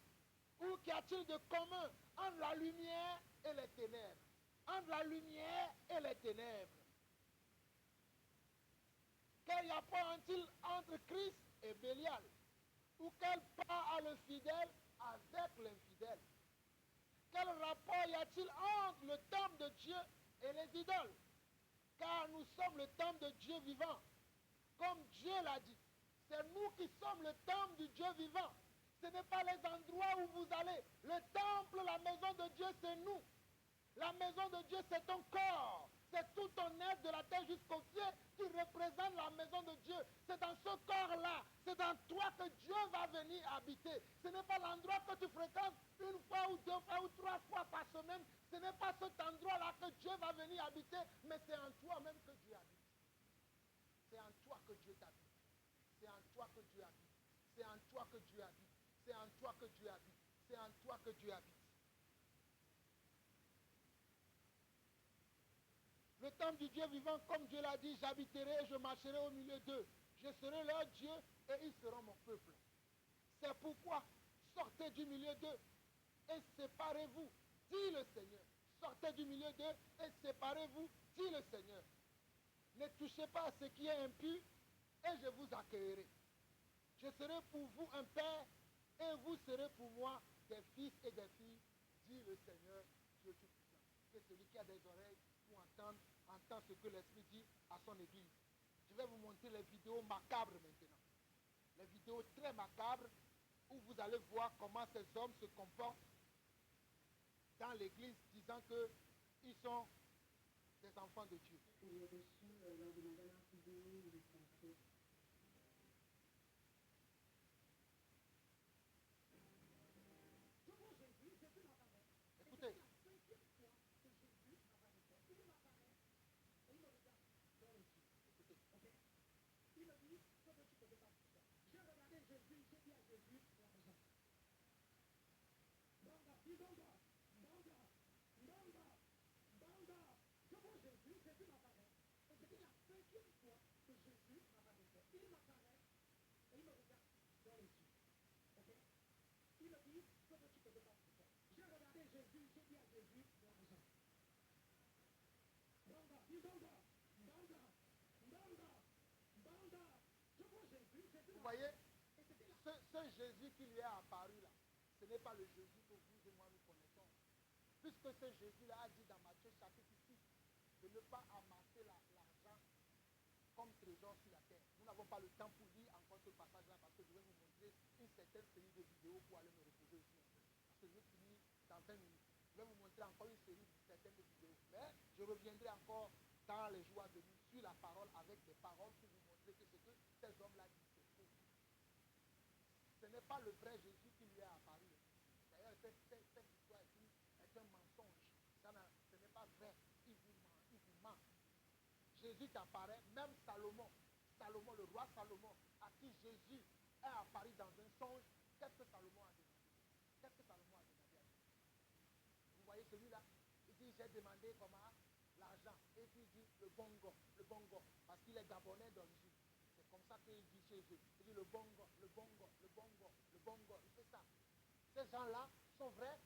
Ou qu'y a-t-il de commun entre la lumière et les ténèbres? Entre la lumière et les ténèbres. Quel rapport a-t-il entre Christ et Bélial? Ou quelle part a le fidèle avec l'infidèle? Quel rapport y a-t-il entre le temple de Dieu et les idoles? Car nous sommes le temple de Dieu vivant. Comme Dieu l'a dit, c'est nous qui sommes le temple du Dieu vivant. Ce n'est pas les endroits où vous allez. Le temple, la maison de Dieu, c'est nous. La maison de Dieu, c'est ton corps. C'est tout ton être de la tête jusqu'aux pieds qui représente la maison de Dieu. C'est dans ce corps-là, c'est dans toi que Dieu va venir habiter. Ce n'est pas l'endroit que tu fréquentes une fois ou deux fois ou trois fois par semaine. Ce n'est pas cet endroit-là que Dieu va venir habiter, mais c'est en toi-même que Dieu habite. C'est en toi que Dieu t'habite. C'est en toi que Dieu habite. C'est en toi que Dieu habite. C'est en toi que Dieu habite. C'est en toi que Dieu habite. Le temple du Dieu vivant, comme Dieu l'a dit, j'habiterai et je marcherai au milieu d'eux. Je serai leur Dieu et ils seront mon peuple. C'est pourquoi sortez du milieu d'eux et séparez-vous, dit le Seigneur. Sortez du milieu d'eux et séparez-vous, dit le Seigneur. Ne touchez pas à ce qui est impur et je vous accueillerai. Je serai pour vous un père et vous serez pour moi des fils et des filles, dit le Seigneur Dieu Tout-Puissant. Que celui qui a des oreilles pour entendre ce que l'Esprit dit à son Église. Je vais vous montrer les vidéos macabres maintenant. Les vidéos très macabres où vous allez voir comment ces hommes se comportent dans l'Église disant qu'ils sont des enfants de Dieu. Écoutez. Vous voyez, ce Jésus qui lui est apparu là, ce n'est pas le Jésus que vous et moi nous connaissons. Puisque ce Jésus-là a dit dans Matthieu chapitre 6 de ne pas amasser l'argent comme trésor sur la terre. Nous n'avons pas le temps pour lire encore ce passage-là parce que je vais vous montrer une certaine série de vidéos pour aller me reposer aussi un peu. Parce que je vais finir dans 20 minutes. Je vais vous montrer encore une série de certaines vidéos. Mais je reviendrai encore dans les jours à venir sur la parole avec des paroles pour vous montrer que ce que ces hommes-là disent, c'est faux. Ce n'est pas le vrai Jésus qui lui est apparu. D'ailleurs, cette histoire est un mensonge. Ce n'est pas vrai. Il vous ment. Jésus t'apparaît, même Salomon, le roi Salomon, à qui Jésus est apparu dans un songe. Qu'est-ce que Salomon a demandé? Qu'est-ce que Salomon a demandé à Jésus? Vous voyez celui-là? Il dit, j'ai demandé comment? L'argent. Et puis il dit, le bongo. Parce qu'il est gabonais d'origine. C'est comme ça qu'il dit chez eux. Il dit, le bongo. Il fait ça. Ces gens-là sont vrais.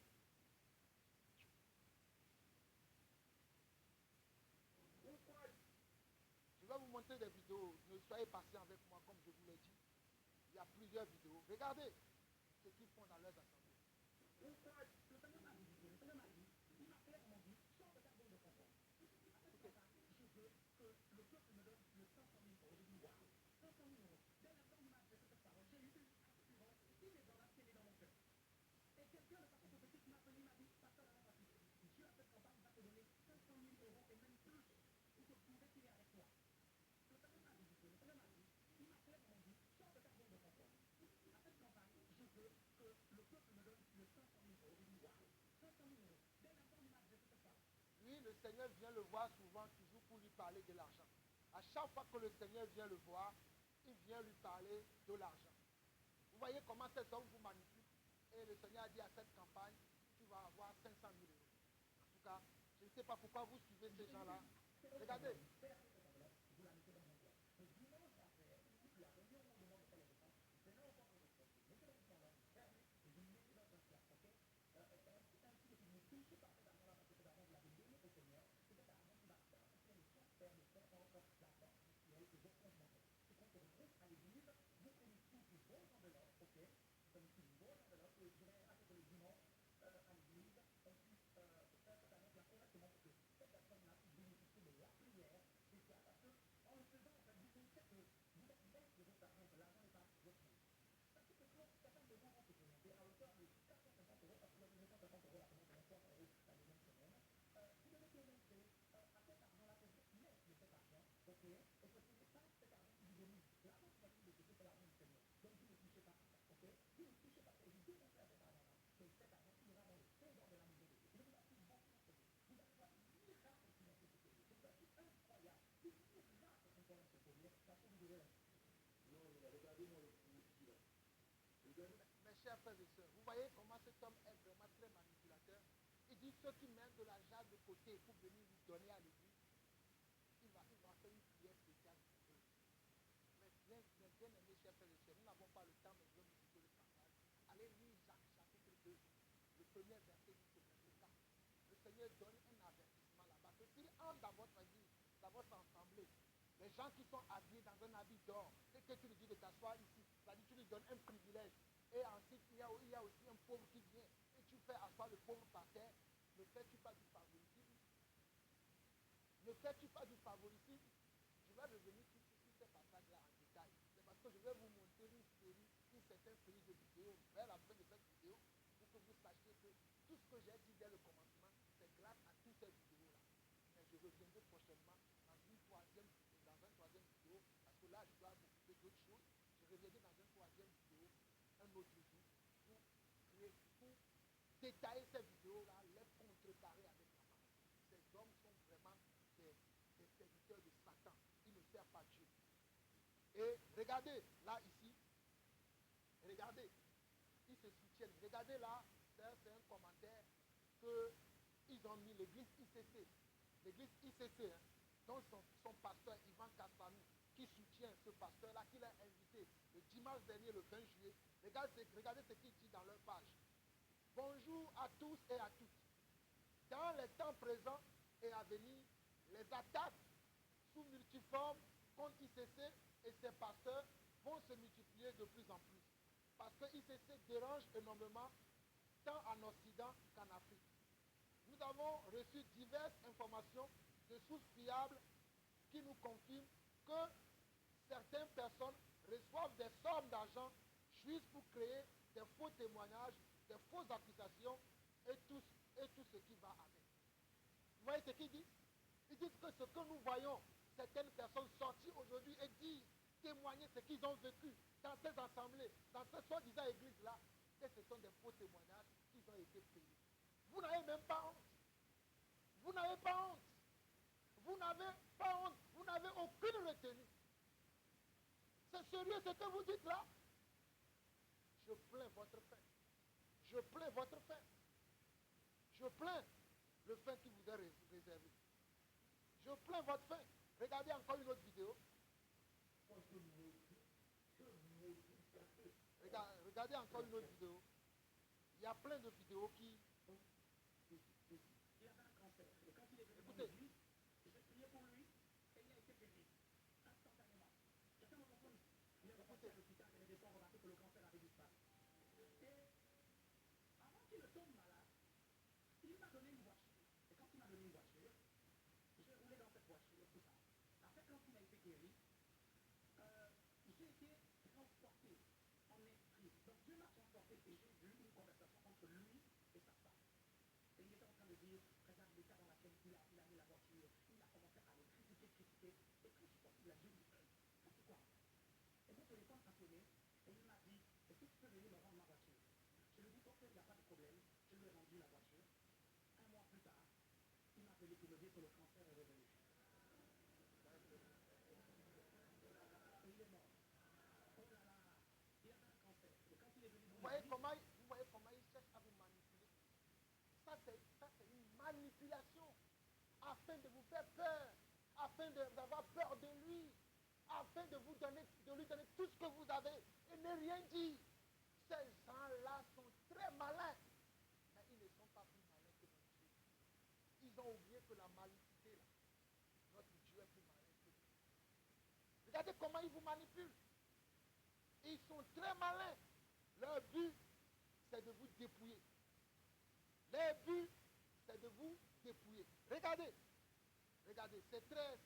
Je vais vous montrer des vidéos. Ne soyez patient avec moi, comme je vous l'ai dit. Il y a plusieurs vidéos. Regardez ce qu'ils font dans leurs assemblées. Lui, le Seigneur vient le voir souvent, toujours pour lui parler de l'argent. À chaque fois que le Seigneur vient le voir, il vient lui parler de l'argent. Vous voyez comment ces hommes vous manipulent. Et le Seigneur a dit à cette campagne, tu vas avoir 500 000 euros. En tout cas, je ne sais pas pourquoi vous suivez ces gens-là. Regardez. Mes chers frères et sœurs, vous voyez comment cet homme est vraiment très manipulateur. Il dit ceux qui mettent de l'argent de côté pour venir lui donner à l'église, il va faire une prière spéciale pour eux. Mais bien aimés, chers frères et sœurs, nous n'avons pas le temps, mais je vais vous citer le passage. Allez lire Jacques chapitre 2. Le premier verset jusqu'au verset 4. Le Seigneur donne un avertissement là-bas. Que s'il entre dans votre église, dans votre assemblée, les gens qui sont habillés dans un habit d'or, et que tu lui dis de t'asseoir ici, c'est-à-dire tu lui donnes un privilège. Et ensuite, il y a aussi un pauvre qui vient, et tu fais asseoir le pauvre par terre. Ne fais-tu pas du favoritisme? Ne fais-tu pas du favoritisme? Je vais revenir sur ces passages-là en détail. C'est parce que je vais vous montrer une certaine série de vidéos vers la fin de cette vidéo pour que vous sachiez que tout ce que j'ai dit dès le commencement, c'est grâce à toutes ces vidéos-là. Mais je reviendrai prochainement dans un troisième vidéo, parce que là, je dois m'occuper d'autres choses. Je reviendrai dans un troisième vidéo, un autre jour, pour détailler ces vidéos-là, les contrecarrer avec la parole. Ces hommes sont vraiment des serviteurs de Satan. Ils ne servent pas Dieu. Et regardez, là, ici, regardez, ils se soutiennent. Regardez là, c'est un commentaire qu'ils ont mis, l'église ICC. L'église ICC, hein, dont son pasteur Ivan Kaspanou, qui soutient ce pasteur-là, qui l'a invité le dimanche dernier, le 20 juillet. Regardez ce qu'il dit dans leur page. Bonjour à tous et à toutes. Dans les temps présents et à venir, les attaques sous multiformes contre ICC et ses pasteurs vont se multiplier de plus en plus. Parce que ICC dérange énormément tant en Occident qu'en Afrique. Nous avons reçu diverses informations de sources fiables qui nous confirment que certaines personnes reçoivent des sommes d'argent juste pour créer des faux témoignages, des fausses accusations et tout ce qui va avec. Vous voyez ce qu'ils disent? Ils disent que ce que nous voyons, certaines personnes sorties aujourd'hui et dire, témoigner ce qu'ils ont vécu dans ces assemblées, dans ces soi-disant églises-là, que ce sont des faux témoignages qui ont été payés. Vous n'avez même pas honte. Vous n'avez pas honte. Vous n'avez pas honte. Vous n'avez aucune retenue. C'est sérieux ce que vous dites là? Je plains votre fin. Je plains votre fin. Je plains le fin qui vous est réservé. Je plains votre fin. Regardez encore une autre vidéo. Regardez encore une autre vidéo. Il y a plein de vidéos qui...
Il avait un cancer. Et quand il est venu dans
Écoutez.
l'église, j'ai prié pour lui et il a été guéri instantanément. Quelqu'un me comprend ici? Il est reparti à l'hôpital et les médecins ont remarqué que le cancer avait disparu. Et avant qu'il ne tombe malade, il m'a donné une voiture. Et quand il m'a donné une voiture, j'ai roulé dans cette voiture, tout ça. Après, quand il a été guéri, j'ai été transporté en esprit. Donc Dieu m'a transporté et j'ai vu une conversation entre lui et sa femme. Et il était en train de dire, regarde l'état dans lequel il a mis la voiture. Il a commencé à le critiquer. Et quand je suis sorti de la Dieu me dit, ça c'est quoi? Et mon téléphone a sonné et il m'a dit, est-ce que tu peux venir me rendre ma voiture? Je lui ai dit, ok, il n'y a pas de problème. Je lui ai rendu la voiture. Un mois plus tard, il m'a appelé pour me dire que le cancer est revenu. Et il est mort. Oh là là, il avait un cancer. Et quand il est venu dans
Vous voyez
l'église,
comment ils cherchent à vous manipuler? Ça, c'est une manipulation afin de vous faire peur, afin d'avoir peur de lui, afin de lui donner tout ce que vous avez et ne rien dire. Ces gens-là sont très malins, mais ils ne sont pas plus malins que notre Dieu. Ils ont oublié que la malicité, là, notre Dieu est plus malin que nous. Regardez comment ils vous manipulent. Ils sont très malins. Leur but, c'est de vous dépouiller. Leur but, c'est de vous dépouiller. Regardez, c'est très...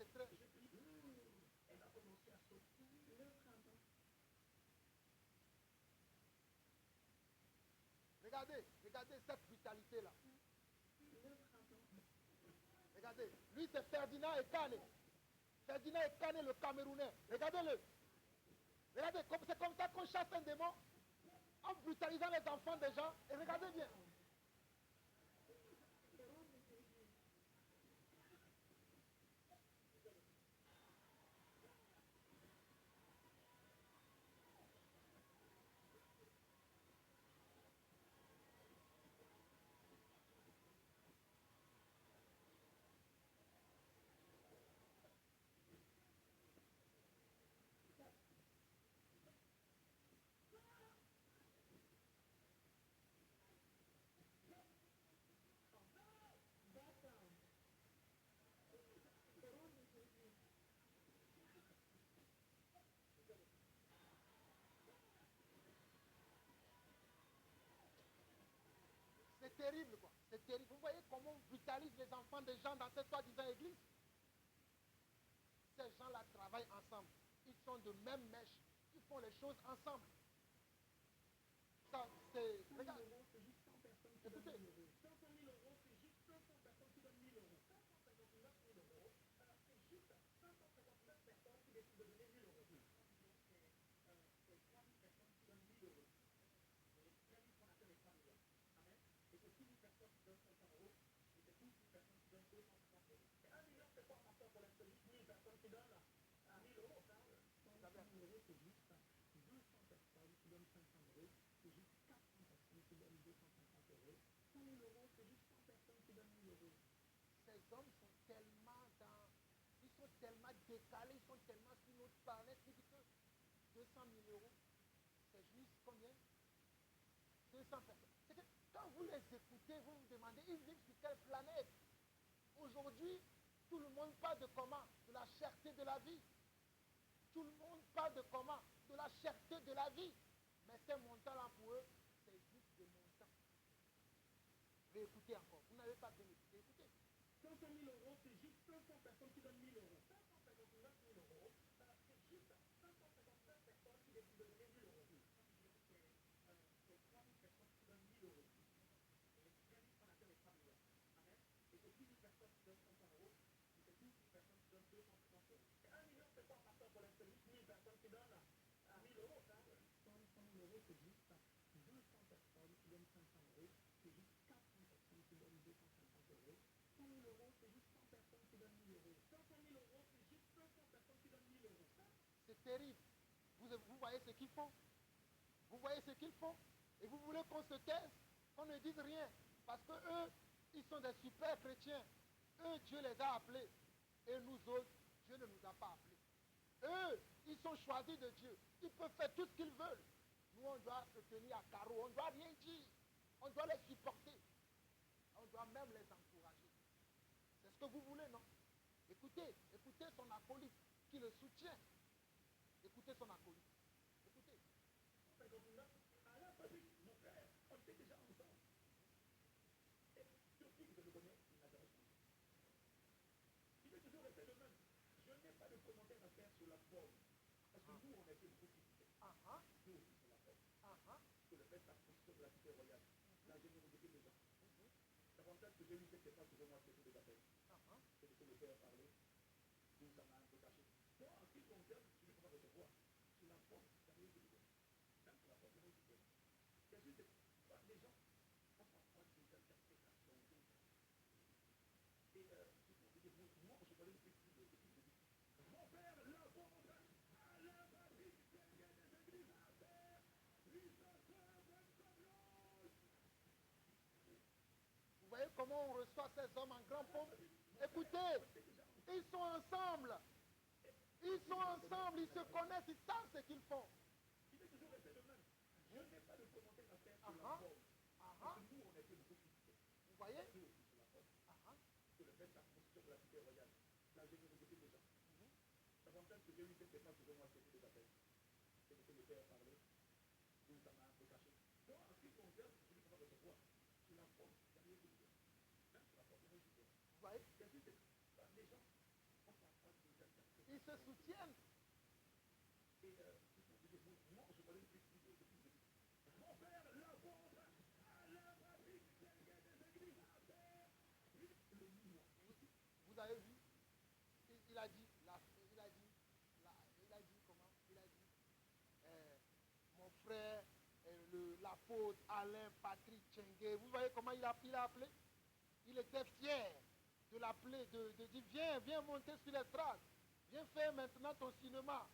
elle a commencé à sauter.
Regardez cette brutalité-là. Regardez, lui c'est Ferdinand Ekane. Ferdinand Ekane, le Camerounais. Regardez-le. Regardez, c'est comme ça qu'on chasse un démon en brutalisant les enfants des gens. Et regardez bien. C'est terrible, quoi. C'est terrible. Vous voyez comment on brutalise les enfants des gens dans cette soi-disant église? Ces gens-là travaillent ensemble. Ils sont de même mèche. Ils font les choses ensemble. Ça, c'est... Regarde.
C'est juste 100 personnes qui
Écoutez.
donnent 1 000 euros. 500 000 euros, c'est juste 500 personnes qui donnent 1 000 euros. 559 000 euros, c'est juste 559 personnes qui décident de donner 1 000 euros. Donc, c'est 3 000 personnes qui donnent 1 000 euros. Et très vite, on appelle les 3 millions. Amen. Et c'est 6 000 personnes qui donnent 500 euros. Et c'est 12 000 personnes qui donnent 250 euros. Et 1 million, c'est quoi, pasteur, pour l'instant? 1 000 personnes qui donnent 1 000 euros. 100 000 euros, c'est juste 200 personnes qui donnent 500 euros. C'est juste 400 personnes qui donnent 250 euros. 100 000 euros, c'est juste 100 personnes qui donnent 1 000 euros.
Ces hommes sont tellement ils sont tellement décalés, ils sont tellement sur notre planète, ils disent que 200 000 euros, c'est juste combien? 200 personnes. C'est que quand vous les écoutez, vous vous demandez, ils vivent sur quelle planète? Aujourd'hui, Tout le monde parle de comment? De la cherté de la vie. Tout le monde parle de comment? De la cherté de la vie. Mais ces montants-là, pour eux, c'est juste des montants. Mais écoutez encore, vous n'avez pas bien écouté. Écoutez.
500 000 euros, c'est juste 500 personnes qui donnent 1000 euros. 559 000 euros, c'est juste 559 personnes qui décident de donner 1000 euros. C'est 3000 personnes qui donnent 1000 euros. Et c'est bien dit qu'on appelle les 3 milliards. Amen. Et c'est 10 000 personnes qui donnent 500 euros. Et c'est 12 000 personnes qui donnent 250 euros. Et 1 million, c'est quoi, pasteur, pour l'instant? 1000 personnes qui donnent 1000 euros, ça? 100 000 euros, c'est juste 200 personnes qui donnent 500 euros. C'est juste 400 personnes qui donnent 250 euros. 100 000 euros, c'est juste 100 personnes qui donnent 1000 euros. 500 000 euros, c'est juste 500 personnes qui donnent 1000 euros.
C'est terrible. Vous voyez ce qu'ils font? Vous voyez ce qu'ils font? Et vous voulez qu'on se taise, qu'on ne dise rien. Parce que eux, ils sont des super chrétiens. Eux, Dieu les a appelés. Et nous autres, Dieu ne nous a pas appelés. Eux, ils sont choisis de Dieu. Ils peuvent faire tout ce qu'ils veulent. Nous, on doit se tenir à carreau. On ne doit rien dire. On doit les supporter. On doit même les encourager. C'est ce que vous voulez, non? Écoutez son acolyte qui le soutient. Écoutez son acolyte. Écoutez.
À la famille, mon frère, on était déjà ensemble. Et depuis que je le connais, il n'a jamais changé. Il est toujours resté le même. Je n'ai pas de commentaire à faire sur la forme. Parce que nous, on a été beaucoup critiqués. Nous aussi sur la forme. Que le fait de la position de la cité royale, la générosité des gens. L'avantage que j'ai eu, c'est que ce n'est pas toujours moi qui ai fait des appels. C'est de le faire parler. Nous, ça m'a un peu caché. Moi, en ce qui concerne, je ne peux pas recevoir. Sur la forme, ça veut dire que même sur la forme, ça veut dire que bien sûr, les gens, on s'en prend des interprétations. Et moi, je connais le petit de mon père, l'apôtre, à la fabrique des églises à terre,
vous voyez comment on reçoit ces hommes en grand pompe? Écoutez, ils sont ensemble. Ils sont ensemble, ils se connaissent, ils savent ce qu'ils font.
Il est toujours resté le même. Je n'ai pas de commentaire à faire sur la forme. Parce que nous, on a été beaucoup critiqués.
Vous voyez?
Nous aussi sur la forme. Que le fait de la position de la cité royale, la générosité des gens. L'avantage que j'ai eu, c'est que ce n'est pas toujours moi qui ai fait des appels. C'est de le faire parler. Nous, ça m'a un peu caché. Moi, en ce qui concerne, je ne peux pas recevoir. Sur la forme, ça veut dire que même sur la forme, ça veut dire que
vous voyez?
bien sûr, les gens, on s'en prend des interprétations.
Ils se soutiennent.
Et moi, je connais une petite vidéo depuis le début. Mon père, l'apôtre, à la fabrique des églises à terre.
Vous avez vu? Il a dit comment? Il a dit, mon frère, l'apôtre Alain Patrick Tchengue. Vous voyez comment il a appelé? Il était fier de l'appeler, de dire, viens monter sur l'estrade. Viens faire maintenant ton cinéma.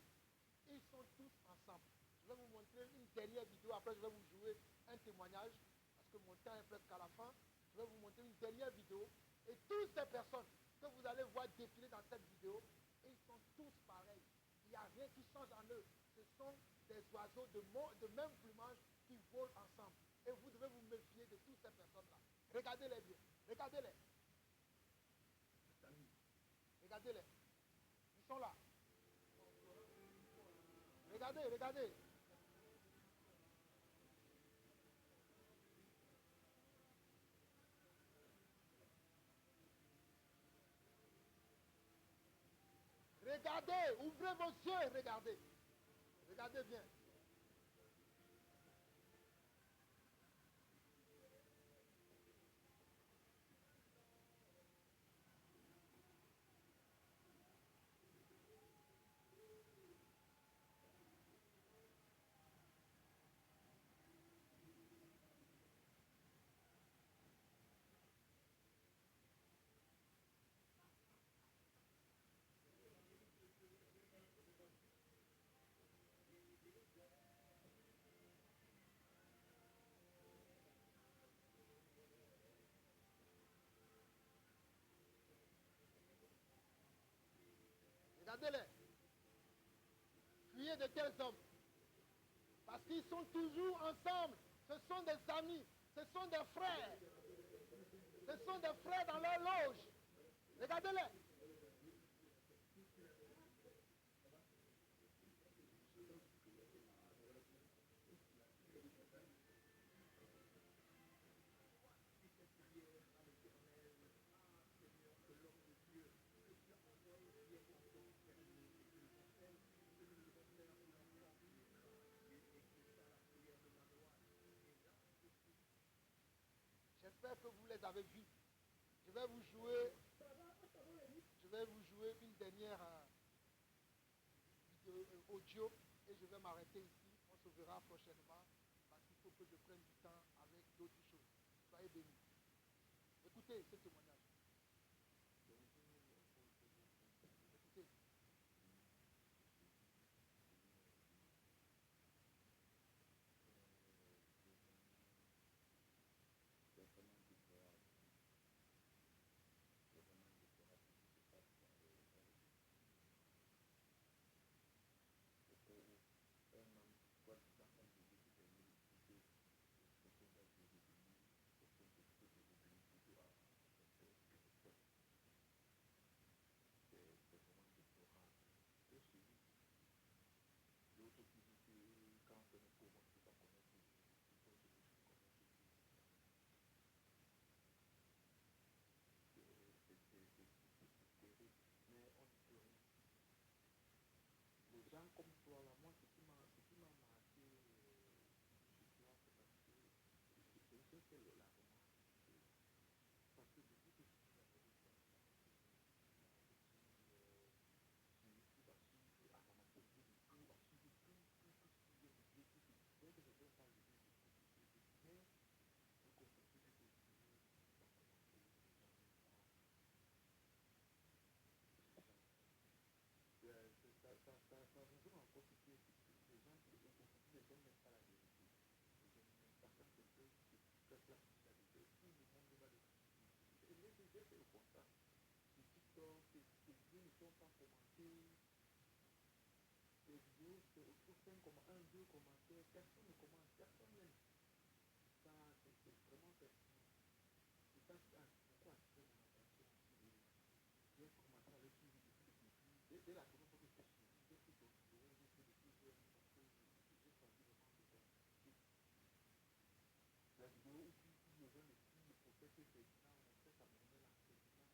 Ils sont tous ensemble. Je vais vous montrer une dernière vidéo. Après, je vais vous jouer un témoignage. Parce que mon temps est presque à la fin. Je vais vous montrer une dernière vidéo. Et toutes ces personnes que vous allez voir défiler dans cette vidéo, ils sont tous pareils. Il n'y a rien qui change en eux. Ce sont des oiseaux de même plumage qui volent ensemble. Et vous devez vous méfier de toutes ces personnes-là. Regardez-les bien. Regardez-les. Regardez-les. Ils sont là. Regardez. Regardez, ouvrez vos yeux, regardez. Regardez bien. Regardez-les. Fuyez de tels hommes. Parce qu'ils sont toujours ensemble. Ce sont des amis. Ce sont des frères. Ce sont des frères dans leur loge. Regardez-les. vous avez vu. Je vais vous jouer une dernière vidéo, audio et je vais m'arrêter ici. On se verra prochainement parce qu'il faut que je prenne du temps avec d'autres choses. Soyez bénis. Écoutez ce témoignage. Écoutez.
Comme toi, là, moi, ce qui m'a marqué chez toi, c'est parce que la romance. Parce que depuis que je suis là, ça vous rend compte que les gens qui ont aujourd'hui ne donnent même pas la vérité. Parce que c'est eux qui peuvent la socialité. Tout le monde va le et j'ai fait le constat. Sur TikTok, ces vidéos ne sont pas commentées. Les vidéos, c'est autour de 1, 2 commentaires. Personne ne commente, personne n'aime. Ça, c'est vraiment personnel. Et ça, pourquoi attirer mon attention aussi. J'ai commencé à le suivre depuis le début. Dès la première fois que je suis suivi, j'ai pris ton vidéo, j'ai fait des plusieurs parce que j'ai senti vraiment de t'impliquer. La vidéo où les gens le suivent, le prophète Ferdinand, on fait ça monnaie là, Ferdinand,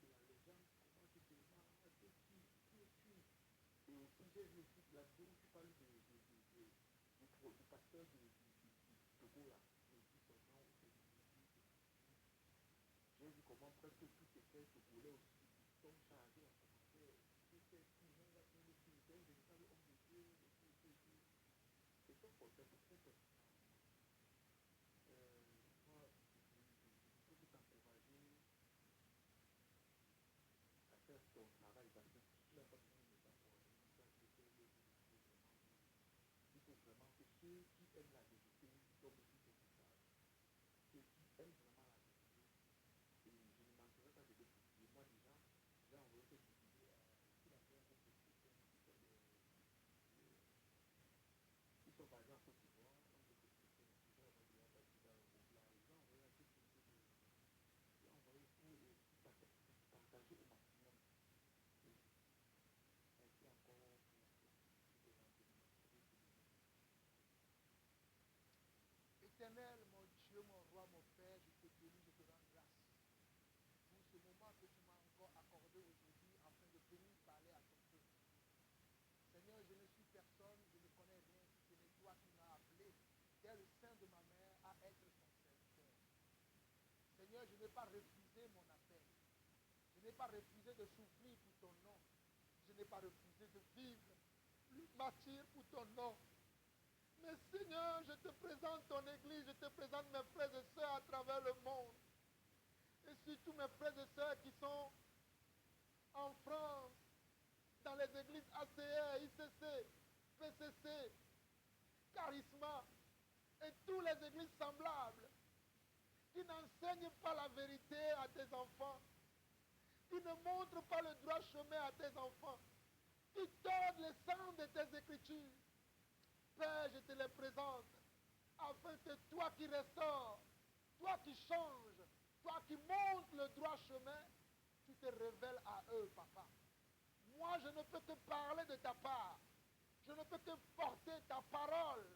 et que les gens commencent à dire, ah, Dieu qui est qui. Et aussi, j'ai vu aussi la vidéo où tu parles du pasteur du Togo là, je dis son nom, j'ai vu comment presque tous ces frères togolais aussi sont chargés en commentaire. C'est qui, même là, qui est qui, c'est un véritable homme de Dieu, c'est un concept très personnel. Moi, je peux t'encourager à faire ton travail parce que si tu n'as pas besoin de t'encourager, il faut vraiment que ceux qui aiment la vérité tombent sur ce message. Ceux qui aiment vraiment la vérité, et je ne manquerai pas de te publier. Moi déjà, j'ai envoyé cette vidéo à qui la fait un groupe de chrétiens qui sont basés en Côte d'Ivoire, un groupe de chrétiens ici, j'ai envoyé à partir dans le groupe là, j'ai envoyé à ceux qui j'ai envoyé pour partager au maximum. Merci encore pour les renseignements.
Éternel, mon Dieu, mon roi, mon Père, je te bénis, je te rends grâce pour ce moment que tu m'as encore accordé aujourd'hui afin de venir parler à ton peuple. Seigneur, je ne suis personne, je ne connais rien, si ce n'est toi qui m'as appelé dès le sein de ma mère à être son serviteur. Seigneur, je n'ai pas refusé mon appel. Je n'ai pas refusé de souffrir pour ton nom. Je n'ai pas refusé de vivre le martyre pour ton nom. Mais Seigneur, je te présente ton église, je te présente mes frères et sœurs à travers le monde. Et surtout mes frères et sœurs qui sont en France, dans les églises ACR, ICC, PCC, Charisma, et toutes les églises semblables, qui n'enseignent pas la vérité à tes enfants, qui ne montrent pas le droit chemin à tes enfants, qui tordent les sangs de tes écritures. Père, je te les présente, afin que toi qui restaures, toi qui changes, toi qui montres le droit chemin, tu te révèles à eux, papa. Moi, je ne peux que parler de ta part. Je ne peux que porter ta parole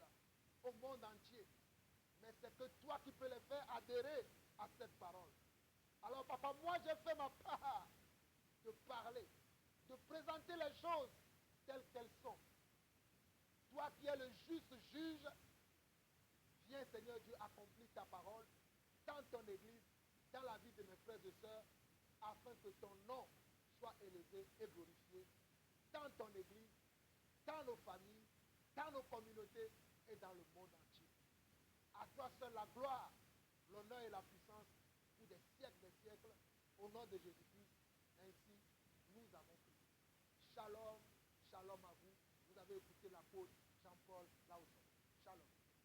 au monde entier. Mais c'est que toi qui peux les faire adhérer à cette parole. Alors, papa, moi, j'ai fait ma part de parler, de présenter les choses telles qu'elles sont. Toi qui es le juste juge, viens, Seigneur Dieu, accomplir ta parole dans ton église, dans la vie de mes frères et sœurs, afin que ton nom soit élevé et glorifié dans ton église, dans nos familles, dans nos communautés et dans le monde entier. À toi seul la gloire, l'honneur et la puissance pour des siècles, au nom de Jésus-Christ. Ainsi, nous avons prié. Shalom, shalom à vous. Vous avez écouté l'apôtre Jean-Paul